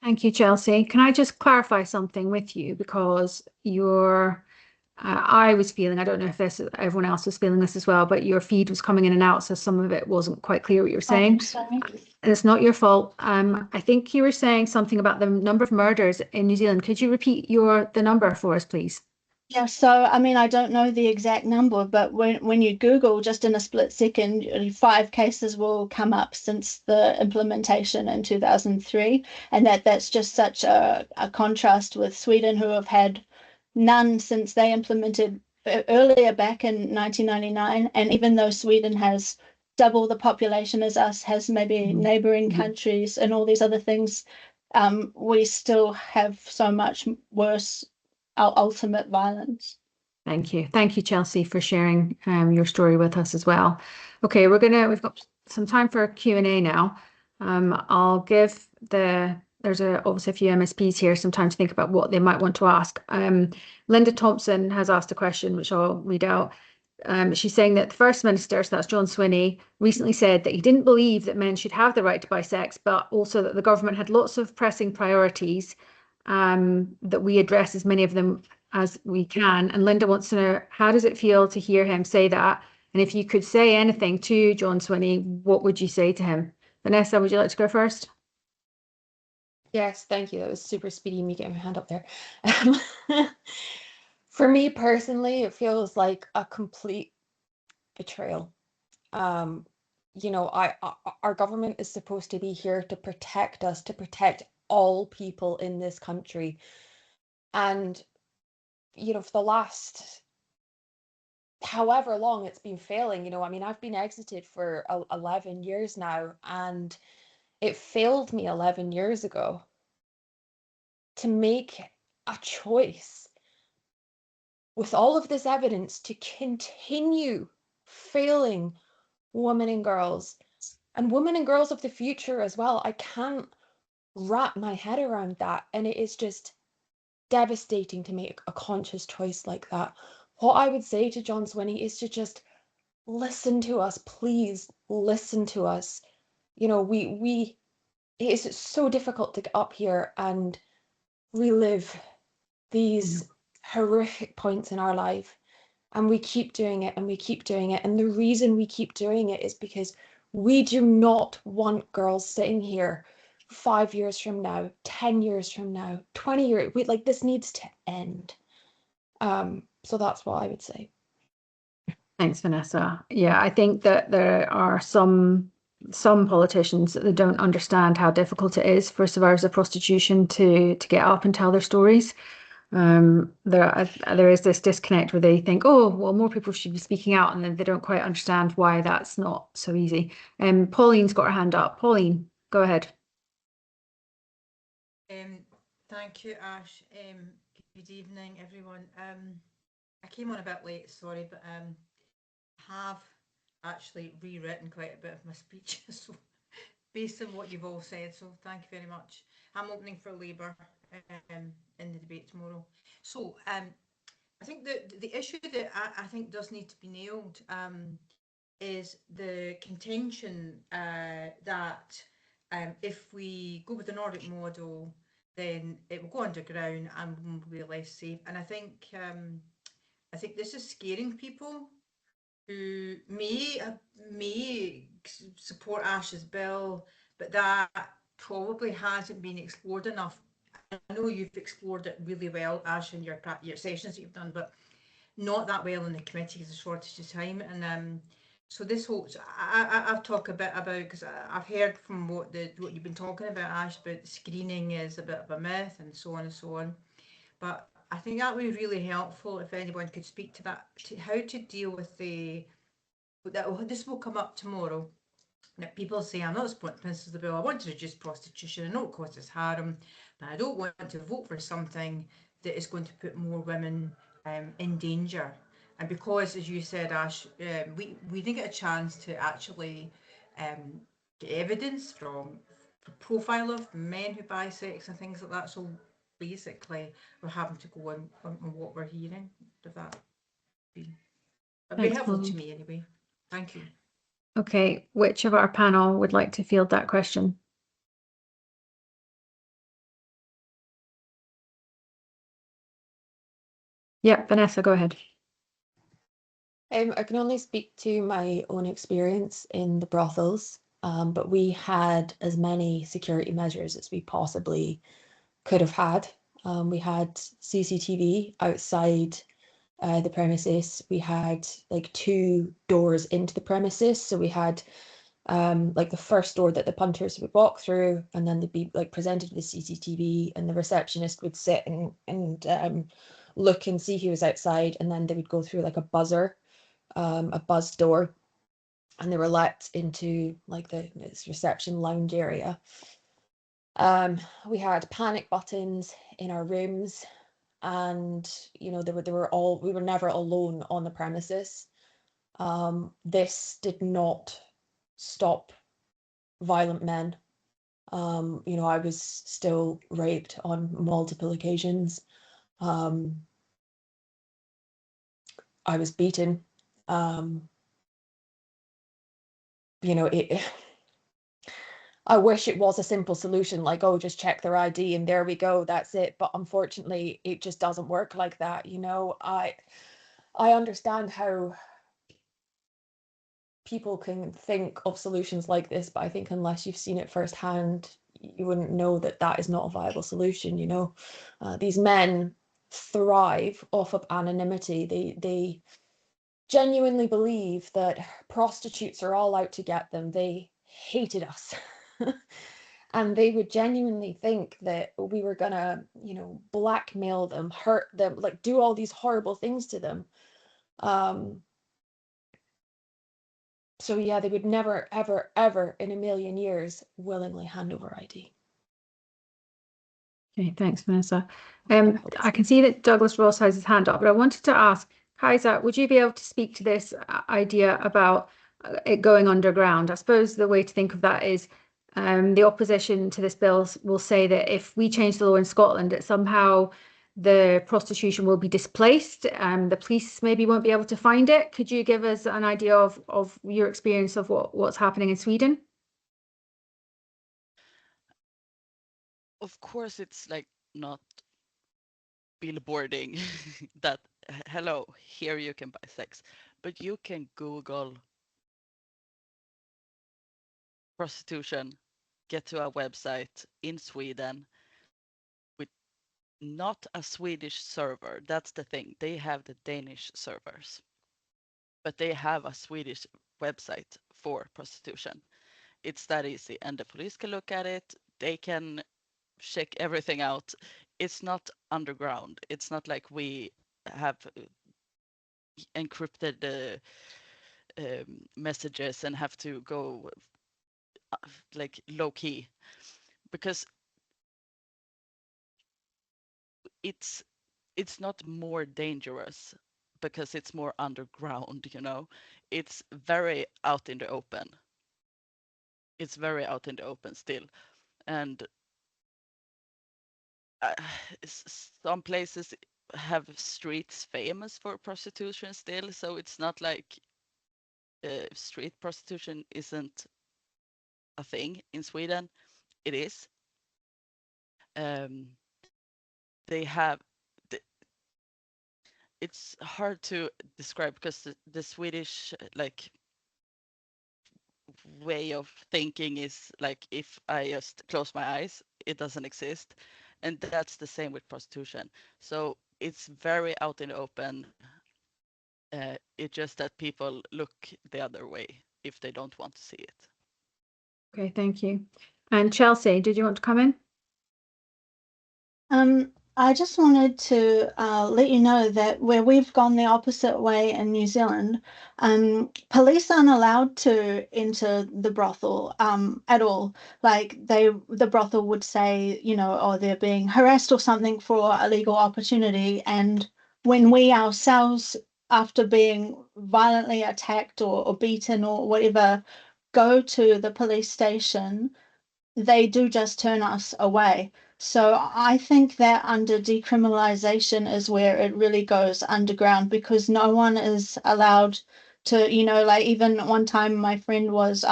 Thank you, Chelsea. Can I just clarify something with you? Because I was feeling, I don't know if everyone else was feeling this as well, but your feed was coming in and out, so some of it wasn't quite clear what you were saying. Sorry. And it's not your fault. I think you were saying something about the number of murders in New Zealand. Could you repeat the number for us, please? Yeah, so I mean, I don't know the exact number, but when you Google just in a split second, 5 cases will come up since the implementation in 2003, and that's just such a contrast with Sweden, who have had none since they implemented earlier back in 1999. And even though Sweden has double the population as us, has maybe neighboring countries and all these other things, we still have so much worse our ultimate violence. Thank you, Chelsea, for sharing your story with us as well. Okay, we've got some time for Q&A now. I'll give there's obviously a few MSPs here some time to think about what they might want to ask. Linda Thompson has asked a question, which I'll read out. She's saying that the First Minister, so that's John Swinney, recently said that he didn't believe that men should have the right to buy sex, but also that the government had lots of pressing priorities, that we address as many of them as we can. And Linda wants to know, how does it feel to hear him say that? And if you could say anything to John Swinney, what would you say to him? Vanessa, would you like to go first? Yes, thank you. That was super speedy, me getting my hand up there. For me personally, it feels like a complete betrayal. You know, our government is supposed to be here to protect us, to protect all people in this country. And, you know, for the last however long it's been failing, you know, I mean, I've been exited for 11 years now, and it failed me 11 years ago to make a choice with all of this evidence to continue failing women and girls of the future as well. I can't wrap my head around that, and it is just devastating to make a conscious choice like that. What I would say to John Swinney is to just listen to us, please listen to us. You know, it is so difficult to get up here and relive these horrific points in our life, and we keep doing it and we keep doing it. And the reason we keep doing it is because we do not want girls sitting here 5 years from now, 10 years from now, 20 years. This needs to end. So that's what I would say. Thanks, Vanessa. Yeah, I think that there are some politicians that don't understand how difficult it is for survivors of prostitution to get up and tell their stories. There is this disconnect where they think, oh, well, more people should be speaking out, and then they don't quite understand why that's not so easy. Pauline's got her hand up. Pauline, go ahead. Thank you, Ash. Good evening, everyone. I came on a bit late, sorry, but have actually rewritten quite a bit of my speech, so based on what you've all said, so thank you very much. I'm opening for Labour in the debate tomorrow. So I think the issue that I think does need to be nailed is the contention that if we go with the Nordic model, then it will go underground and will be less safe. And I think this is scaring people who may support Ash's bill, but that probably hasn't been explored enough. I know you've explored it really well, Ash, in your sessions that you've done, but not that well in the committee because of shortage of time. And so this whole, I've talked a bit about, because I've heard from what you've been talking about, Ash, but screening is a bit of a myth and so on and so on. But I think that would be really helpful if anyone could speak to that, to how to deal with this will come up tomorrow. That people say, I'm not supporting the Principles of the Bill, I want to reduce prostitution, I know it causes harm, but I don't want to vote for something that is going to put more women in danger. And because, as you said, Ash, we didn't get a chance to actually get evidence from the profile of men who buy sex and things like that. So basically, we're having to go on what we're hearing of that. That'd be Thanks, helpful Molly. to me anyway. Thank you. Okay, which of our panel would like to field that question? Yeah, Vanessa, go ahead. I can only speak to my own experience in the brothels, but we had as many security measures as we possibly could have had. We had CCTV outside the premises. We had like 2 doors into the premises. So we had like the first door that the punters would walk through, and then they'd be like presented with the CCTV, and the receptionist would sit and look and see who was outside, and then they would go through like a buzzer, a buzz door, and they were let into like this reception lounge area. We had panic buttons in our rooms, and you know we were never alone on the premises. This did not stop violent men. You know, I was still raped on multiple occasions. I was beaten. You know, I wish it was a simple solution, like, oh, just check their ID and there we go, that's it. But unfortunately, it just doesn't work like that. You know, I understand how people can think of solutions like this, but I think unless you've seen it firsthand, you wouldn't know that that is not a viable solution. You know, these men thrive off of anonymity. They genuinely believe that prostitutes are all out to get them. They hated us. And they would genuinely think that we were gonna, you know, blackmail them, hurt them, like do all these horrible things to them. So yeah, they would never, ever, ever in a million years willingly hand over ID. Okay, thanks, Vanessa. I can see that Douglas Ross has his hand up, but I wanted to ask, Kaiser, would you be able to speak to this idea about it going underground? I suppose the way to think of that is the opposition to this bill will say that if we change the law in Scotland, that somehow the prostitution will be displaced. The police maybe won't be able to find it. Could you give us an idea of your experience of what's happening in Sweden? Of course, it's like not billboarding that hello, here you can buy sex, but you can Google prostitution, get to a website in Sweden with not a Swedish server. That's the thing. They have the Danish servers, but they have a Swedish website for prostitution. It's that easy, and the police can look at it. They can check everything out. It's not underground. It's not like we have encrypted messages and have to go like low key, because it's not more dangerous because it's more underground, you know. It's very out in the open. It's very out in the open still, and some places have streets famous for prostitution still, so it's not like street prostitution isn't a thing in Sweden. It is. They have it's hard to describe because the Swedish like way of thinking is like, if I just close my eyes, it doesn't exist. And that's the same with prostitution. So it's very out in the open. It's just that people look the other way if they don't want to see it. Okay, thank you. And Chelsea, did you want to come in? I just wanted to let you know that where we've gone the opposite way in New Zealand, police aren't allowed to enter the brothel at all. Like the brothel would say, you know, oh, they're being harassed or something for a legal opportunity. And when we ourselves, after being violently attacked or beaten or whatever, go to the police station, they do just turn us away. So I think that under decriminalization is where it really goes underground, because no one is allowed to, like even one time my friend was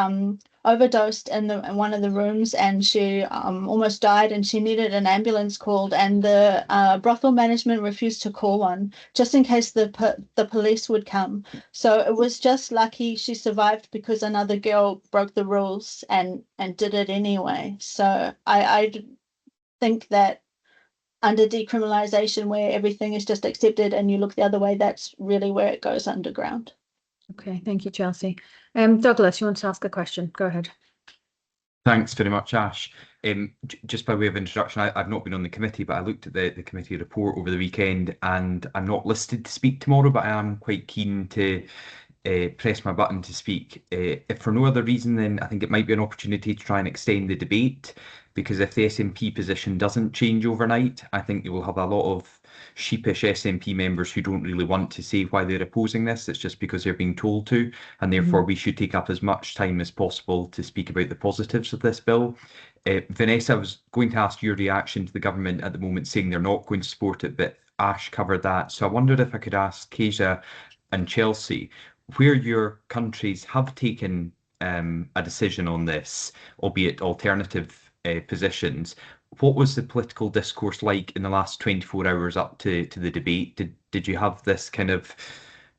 overdosed in one of the rooms, and she almost died, and she needed an ambulance called, and the brothel management refused to call one just in case the police would come. So it was just lucky she survived, because another girl broke the rules and did it anyway. So I think that under decriminalization, where everything is just accepted and you look the other way, that's really where it goes underground. Okay, thank you, Chelsea. Douglas, you want to ask a question? Go ahead. Thanks very much, Ash. Just by way of introduction, I've not been on the committee, but I looked at the committee report over the weekend, and I'm not listed to speak tomorrow, but I am quite keen to press my button to speak. If for no other reason, then I think it might be an opportunity to try and extend the debate, because if the SNP position doesn't change overnight, I think you will have a lot of sheepish SNP members who don't really want to say why they're opposing this. It's just because they're being told to, and therefore we should take up as much time as possible to speak about the positives of this bill. Vanessa, I was going to ask your reaction to the government at the moment saying they're not going to support it, but Ash covered that. So I wondered if I could ask Kezia and Chelsea, where your countries have taken a decision on this, albeit alternative positions, what was the political discourse like in the last 24 hours up to the debate? Did you have this kind of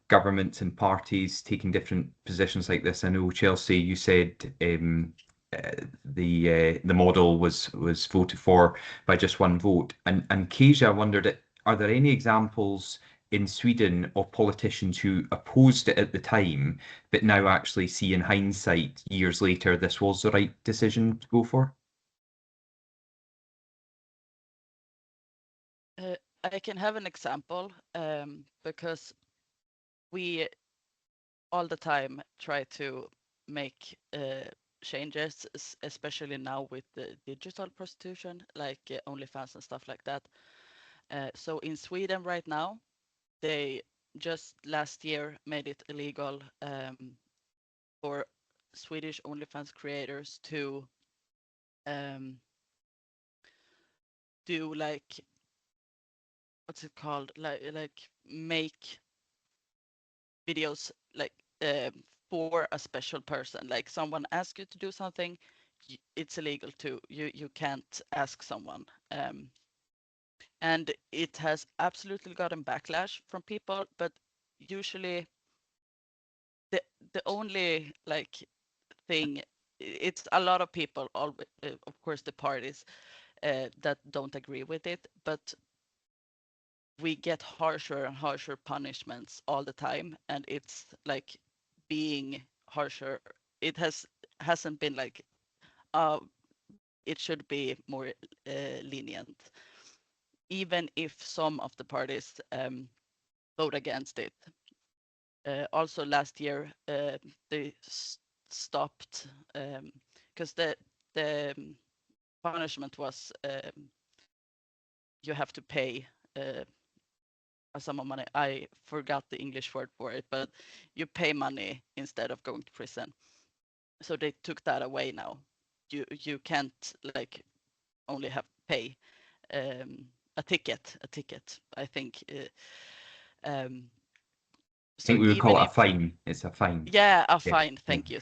governments and parties taking different positions like this? I know, Chelsea, you said the model was voted for by just one vote. And Kezia, I wondered, are there any examples in Sweden of politicians who opposed it at the time, but now actually see in hindsight, years later, this was the right decision to go for? I can have an example because we all the time try to make changes, especially now with the digital prostitution, like OnlyFans and stuff like that. So in Sweden right now, they just last year made it illegal for Swedish OnlyFans creators to do like, what's it called, like make videos like for a special person. Like someone asks you to do something, it's illegal to you can't ask someone. And it has absolutely gotten backlash from people, but usually the only like thing, it's a lot of people, of course the parties that don't agree with it, but we get harsher and harsher punishments all the time, and it's like being harsher. It hasn't been like it should be more lenient, even if some of the parties vote against it. Also last year they stopped because the punishment was you have to pay a sum of money. I forgot the English word for it, but you pay money instead of going to prison. So they took that away now. You can't like only have to pay a ticket. I think. I think we would call it a fine. It's a fine. Yeah, a fine. Thank you.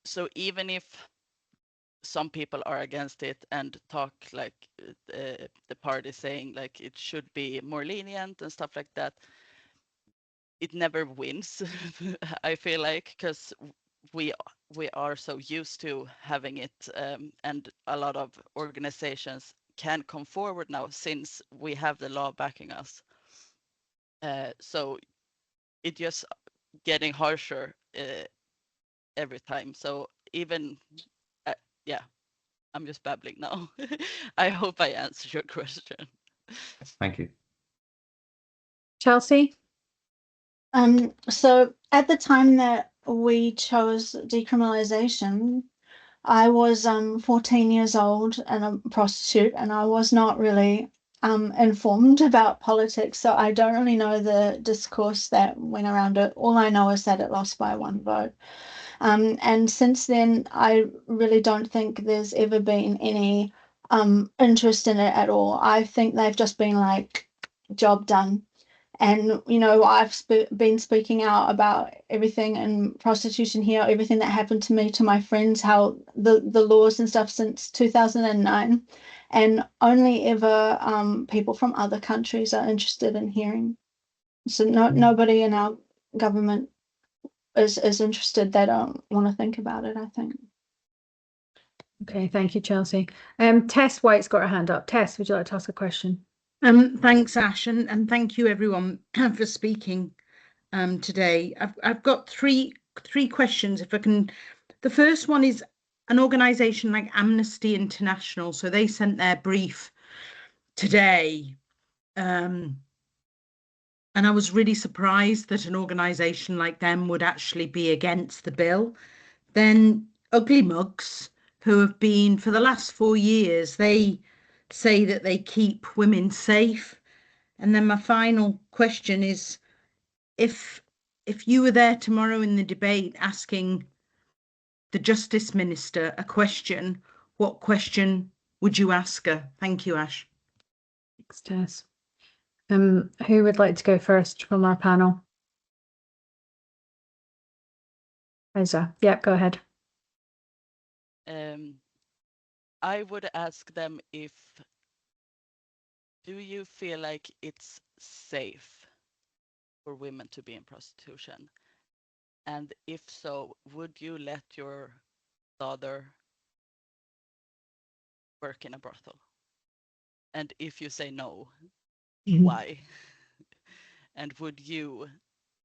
So even if some people are against it and talk like the party saying like it should be more lenient and stuff like that, it never wins. I feel like, because we are so used to having it, and a lot of organizations can come forward now since we have the law backing us. So it just getting harsher every time. So even yeah, I'm just babbling now. I hope I answered your question. Thank you. Chelsea? So at the time that we chose decriminalization, I was 14 years old and a prostitute, and I was not really informed about politics, so I don't really know the discourse that went around it. All I know is that it lost by one vote. And since then, I really don't think there's ever been any interest in it at all. I think they've just been like, job done. And, you know, I've been speaking out about everything in prostitution here, everything that happened to me, to my friends, how the laws and stuff since 2009. And only ever people from other countries are interested in hearing. So nobody in our government is interested. They don't want to think about it, I think. Okay, thank you, Chelsea. Tess White's got her hand up. Tess, would you like to ask a question? Thanks, Ash, and thank you everyone for speaking today. I've got three questions, if I can. The first one is an organisation like Amnesty International. So they sent their brief today, and I was really surprised that an organisation like them would actually be against the bill. Then Ugly Mugs, who have been for the last 4 years, they say that they keep women safe. And then my final question is, if you were there tomorrow in the debate asking the Justice Minister a question, what question would you ask her? Thank you, Ash. Thanks, Tess. Who would like to go first from our panel? Isa, yeah, go ahead. I would ask them do you feel like it's safe for women to be in prostitution? And if so, would you let your daughter work in a brothel? And if you say no, why? And would you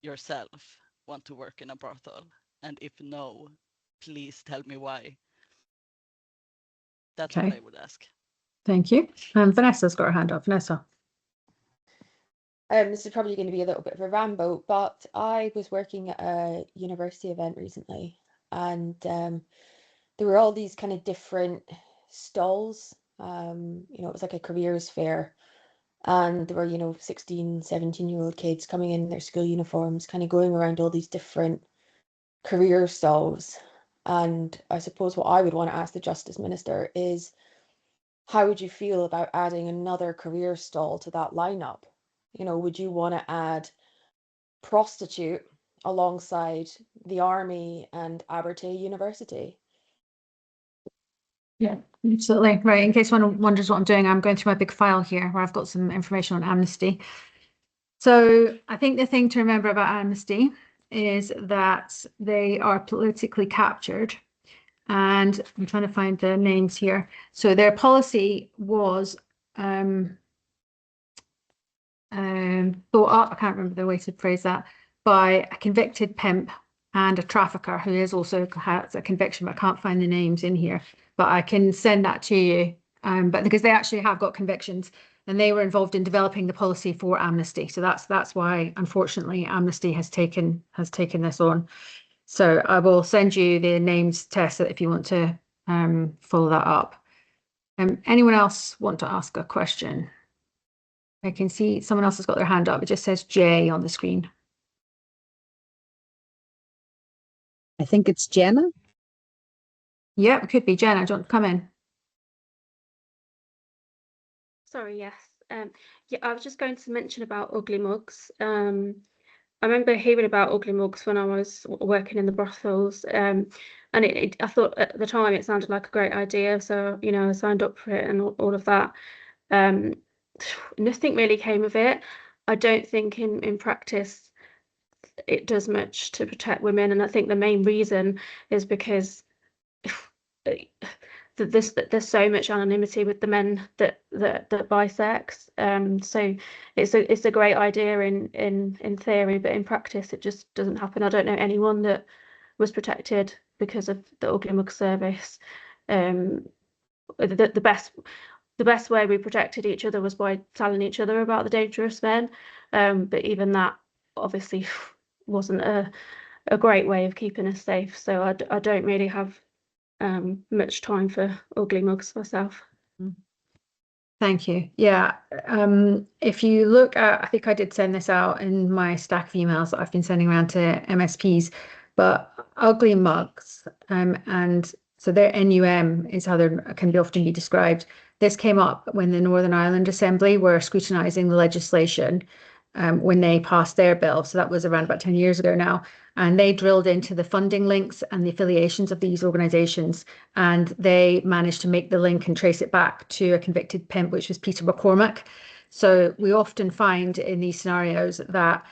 yourself want to work in a brothel? And if no, please tell me why. That's what I would ask. Thank you. Vanessa's got her hand up. Vanessa. This is probably going to be a little bit of a ramble, but I was working at a university event recently, and there were all these kind of different stalls. You know, it was like a careers fair, and there were, 16, 17-year-old kids coming in their school uniforms, kind of going around all these different career stalls. And I suppose what I would want to ask the Justice Minister is, how would you feel about adding another career stall to that lineup? Would you want to add prostitute alongside the army and Abertay University? Yeah, absolutely. Right. In case one wonders what I'm doing, I'm going through my big file here where I've got some information on Amnesty. So I think the thing to remember about Amnesty is that they are politically captured. And I'm trying to find the names here. So their policy was thought up, I can't remember the way to phrase that, by a convicted pimp and a trafficker who is also has a conviction, but I can't find the names in here. But I can send that to you. But because they actually have got convictions, and they were involved in developing the policy for Amnesty. So that's why, unfortunately, Amnesty has taken this on. So I will send you the names, Tess, if you want to follow that up. Anyone else want to ask a question? I can see someone else has got their hand up. It just says J on the screen. I think it's Jenna. Yeah, it could be Jenna. Do you want to come in? Sorry, yes. Yeah, I was just going to mention about Ugly Mugs. I remember hearing about Ugly Mugs when I was working in the brothels, and I thought at the time it sounded like a great idea. So, I signed up for it and all of that. Nothing really came of it. I don't think in practice it does much to protect women, and I think the main reason is because there's so much anonymity with the men that buy sex. So it's a great idea in theory, but in practice it just doesn't happen. I don't know anyone that was protected because of the Ugly Mug service. The best way we protected each other was by telling each other about the dangerous men, but even that obviously wasn't a great way of keeping us safe. So I don't really have much time for Ugly Mugs myself. Thank you. Yeah, if you look at, I think I did send this out in my stack of emails that I've been sending around to MSPs, but Ugly Mugs and So their NUM is how they can be often be described. This came up when the Northern Ireland Assembly were scrutinising the legislation when they passed their bill. So that was around about 10 years ago now. And they drilled into the funding links and the affiliations of these organisations. And they managed to make the link and trace it back to a convicted pimp, which was Peter McCormack. So we often find in these scenarios that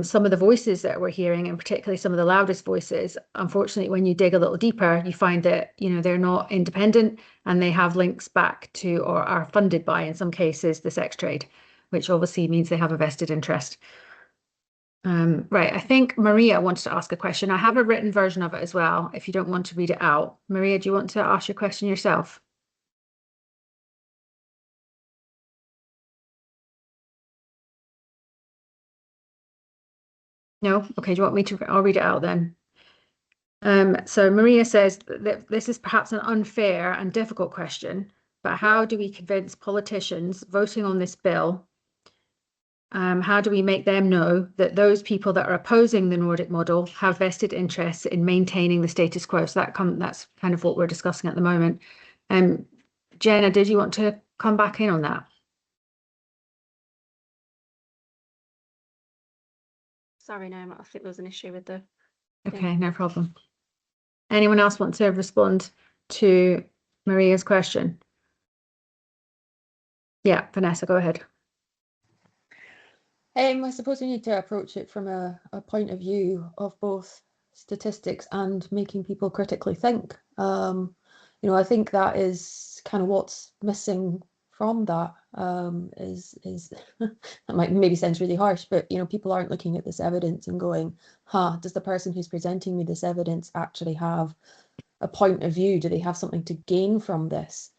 some of the voices that we're hearing, and particularly some of the loudest voices, unfortunately, when you dig a little deeper, you find that, you know, they're not independent and they have links back to, or are funded by, in some cases, the sex trade, which obviously means they have a vested interest. Right, I think Maria wanted to ask a question. I have a written version of it as well, if you don't want to read it out. Maria, do you want to ask your question yourself? No? Okay, do you want me to? I'll read it out then. So Maria says that this is perhaps an unfair and difficult question, but how do we convince politicians voting on this bill? How do we make them know that those people that are opposing the Nordic model have vested interests in maintaining the status quo? So that's kind of what we're discussing at the moment. Jenna, did you want to come back in on that? Sorry, no, I think there was an issue with the. Okay, no problem. Anyone else want to respond to Maria's question? Yeah, Vanessa, go ahead. I suppose we need to approach it from a point of view of both statistics and making people critically think. You know, I think that is kind of what's missing from that. Is that might maybe sounds really harsh, but you know, people aren't looking at this evidence and going, "Huh, does the person who's presenting me this evidence actually have a point of view? Do they have something to gain from this?"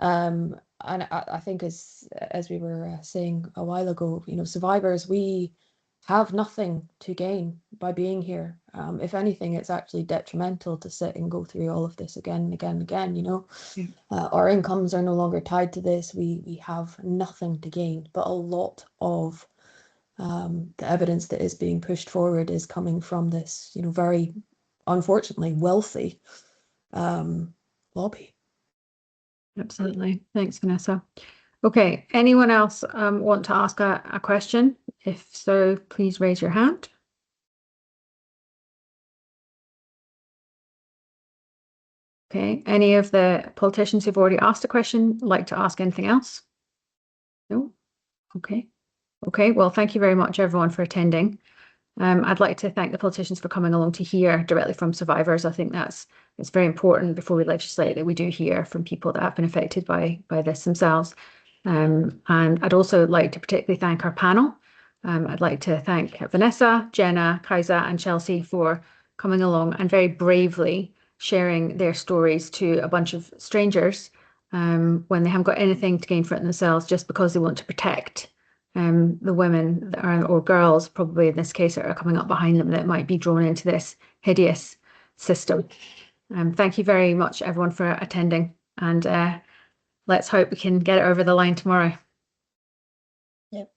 And I think as we were saying a while ago, you know, survivors, we have nothing to gain by being here. If anything, it's actually detrimental to sit and go through all of this again and again and again, you know. Our incomes are no longer tied to this. We have nothing to gain, but a lot of the evidence that is being pushed forward is coming from this, you know, very unfortunately wealthy lobby. Absolutely. Thanks, Vanessa. Okay, anyone else want to ask a question? If so, please raise your hand. Okay, any of the politicians who've already asked a question like to ask anything else? No? Okay. Okay, well, thank you very much, everyone, for attending. I'd like to thank the politicians for coming along to hear directly from survivors. I think it's very important before we legislate that we do hear from people that have been affected by this themselves. And I'd also like to particularly thank our panel. I'd like to thank Vanessa, Jenna, Kaisa and Chelsea for coming along and very bravely sharing their stories to a bunch of strangers when they haven't got anything to gain for it themselves, just because they want to protect the women that are, or girls probably in this case, that are coming up behind them that might be drawn into this hideous system. Thank you very much, everyone, for attending, and let's hope we can get it over the line tomorrow. Yep.